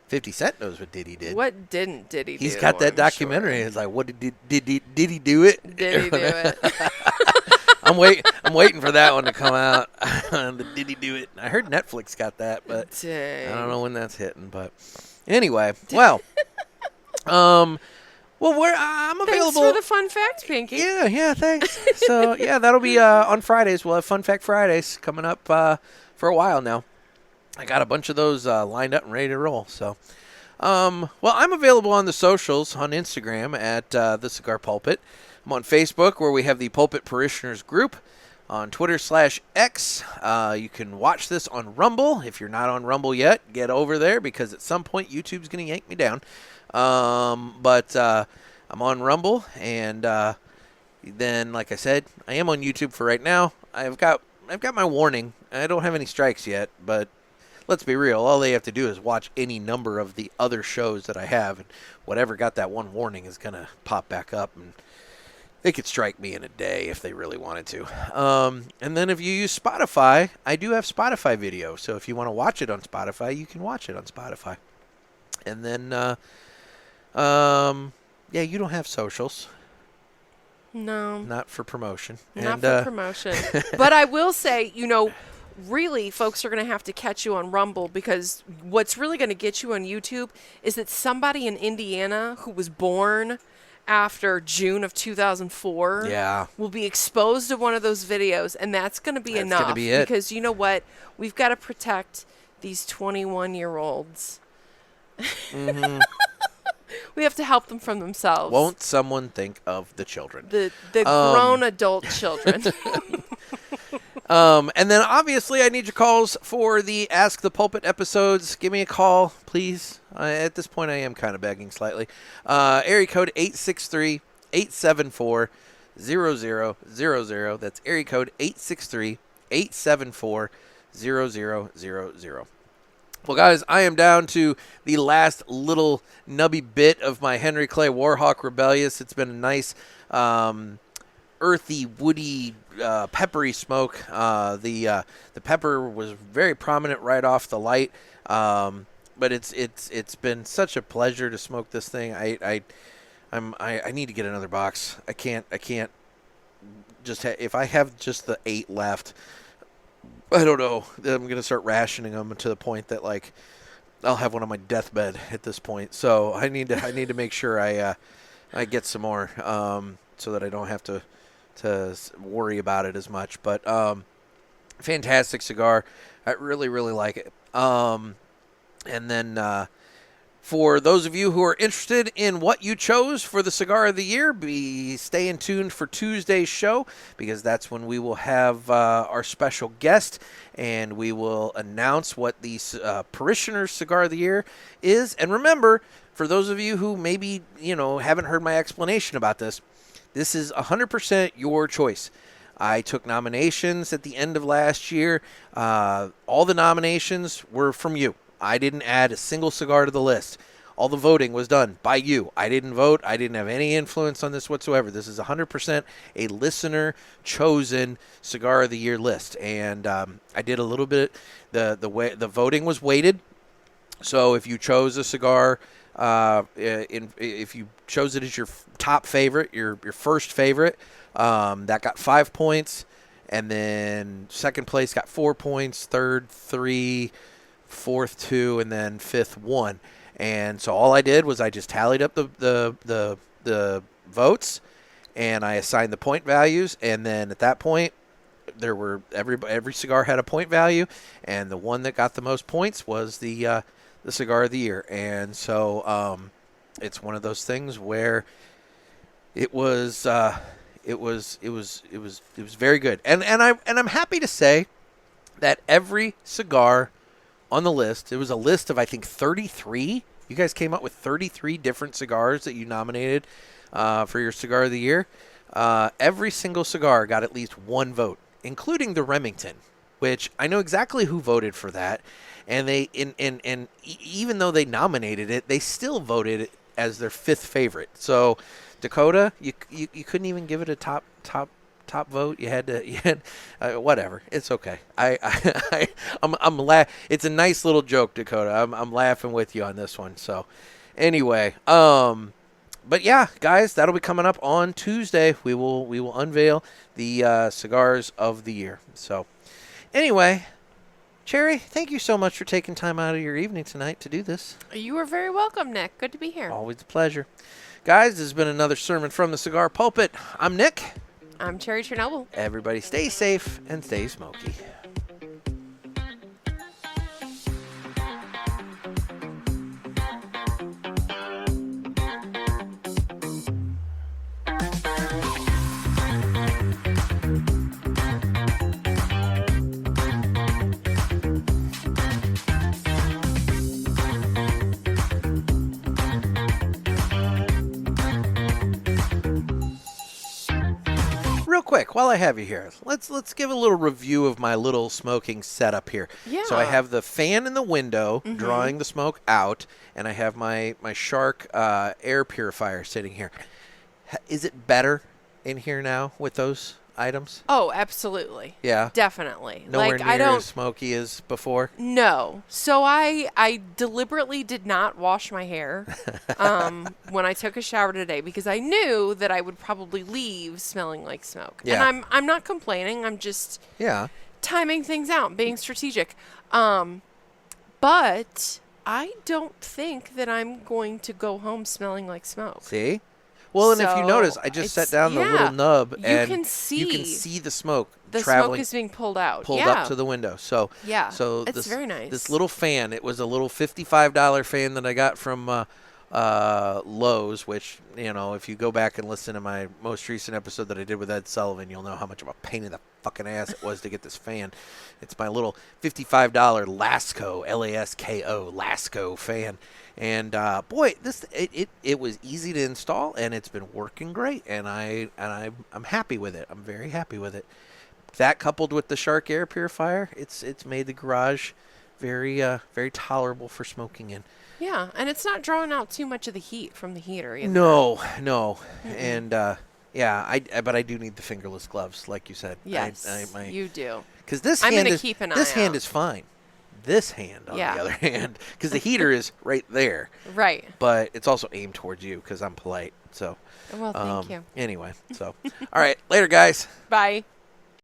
50 Cent knows what Diddy did. What didn't Diddy do? He's got that documentary. Sure. It's like, what did he do it? Did he do it? I'm waiting for that one to come out. Did he do it? I heard Netflix got that, but Dang. I don't know when that's hitting. But anyway, well, I'm available. Thanks for the fun facts, Pinky. Yeah, thanks. So that'll be on Fridays. We'll have Fun Fact Fridays coming up for a while now. I got a bunch of those lined up and ready to roll. So, well, I'm available on the socials on Instagram at the Cigar Pulpit. I'm on Facebook where we have the Pulpit Parishioners group. On Twitter/X, you can watch this on Rumble. If you're not on Rumble yet, get over there because at some point YouTube's going to yank me down. But I'm on Rumble, and then, like I said, I am on YouTube for right now. I've got my warning. I don't have any strikes yet, but let's be real. All they have to do is watch any number of the other shows that I have, and whatever got that one warning is going to pop back up, and they could strike me in a day if they really wanted to. And then if you use Spotify, I do have Spotify video. So if you want to watch it on Spotify, you can watch it on Spotify. And then, you don't have socials. No. Not for promotion. Not for promotion. But I will say, really, folks are going to have to catch you on Rumble because what's really going to get you on YouTube is that somebody in Indiana who was born after June of 2004 will be exposed to one of those videos, and that's going to be enough. Gonna be it. Because you know what? We've got to protect these 21-year-olds Mm-hmm. We have to help them from themselves. Won't someone think of the children? The grown adult children. And then obviously I need your calls for the Ask the Pulpit episodes. Give me a call, please. At this point I am kind of begging slightly. Area code 863-874-0000. That's area code 863-874-0000. Well, guys, I am down to the last little nubby bit of my Henry Clay Warhawk Rebellious. It's been a nice, earthy, woody, peppery smoke. The pepper was very prominent right off the light, but it's been such a pleasure to smoke this thing. I need to get another box. I can't just if I have just the 8 left. I don't know. I'm going to start rationing them to the point that, like, I'll have one on my deathbed at this point. So I need to make sure I get some more so that I don't have to worry about it as much. But fantastic cigar. I really, really like it. And then for those of you who are interested in what you chose for the Cigar of the Year, be staying tuned for Tuesday's show, because that's when we will have our special guest, and we will announce what the Parishioner's Cigar of the Year is. And remember, for those of you who maybe, haven't heard my explanation about this, this is 100% your choice. I took nominations at the end of last year. All the nominations were from you. I didn't add a single cigar to the list. All the voting was done by you. I didn't vote. I didn't have any influence on this whatsoever. This is 100% a listener-chosen Cigar of the Year list. And I did a little bit. The voting was weighted. So if you chose a cigar, if you chose it as your top favorite, your first favorite, that got 5 points. And then second place got 4 points, third 3, fourth 2, and then fifth 1. And so all I did was I just tallied up the votes, and I assigned the point values. And then at that point, there were every cigar had a point value, and the one that got the most points was the Cigar of the Year. And so it's one of those things where it was very good. And I'm happy to say that every cigar on the list, it was a list of, I think, 33. You guys came up with 33 different cigars that you nominated for your Cigar of the Year. Every single cigar got at least one vote, including the Remington, which I know exactly who voted for that. And even though they nominated it, they still voted it as their 5th favorite. So Dakota, you couldn't even give it a top vote. You had whatever. It's okay. I'm It's a nice little joke, Dakota. I'm laughing with you on this one. So anyway, but yeah, guys, that'll be coming up on Tuesday. We will unveil the cigars of the year. So anyway, Cherry, thank you so much for taking time out of your evening tonight to do this. You are very welcome, Nick. Good to be here. Always a pleasure. Guys, this has been another sermon from the Cigar Pulpit. I'm Nick. I'm Cherry Chernobyl. Everybody stay safe and stay smoky. Real quick, while I have you here, let's give a little review of my little smoking setup here. Yeah. So I have the fan in the window drawing the smoke out, and I have my Shark air purifier sitting here. Is it better in here now with those items? Oh, absolutely. Yeah. Definitely. Nowhere I near don't as smoky as before? No. So I deliberately did not wash my hair when I took a shower today, because I knew that I would probably leave smelling like smoke. Yeah. And I'm not complaining. I'm just timing things out, being strategic. But I don't think that I'm going to go home smelling like smoke. See? Well, and if you So notice, I just set down the little nub, You and can you can see the smoke the traveling, smoke is being pulled out. pulled up to the window. So so it's this, very nice. This little fan, it was a little $55 fan that I got from Lowe's, which, you know, if you go back and listen to my most recent episode that I did with Ed Sullivan, you'll know how much of a pain in the fucking ass it was to get this fan. It's my little $55 Lasco, Lasko, Lasco fan. And boy, it was easy to install, and it's been working great, and I'm happy with it. I'm very happy with it. That coupled with the Shark air purifier, it's made the garage very very tolerable for smoking in. Yeah, and it's not drawing out too much of the heat from the heater either. No. And but I do need the fingerless gloves, like you said. Yes, you do. Because this I'm hand gonna is keep an eye this hand out. is fine. This hand, on the other hand, because the heater is right there. Right. But it's also aimed towards you because I'm polite. So. Well, thank you. Anyway, so all right, later, guys. Bye.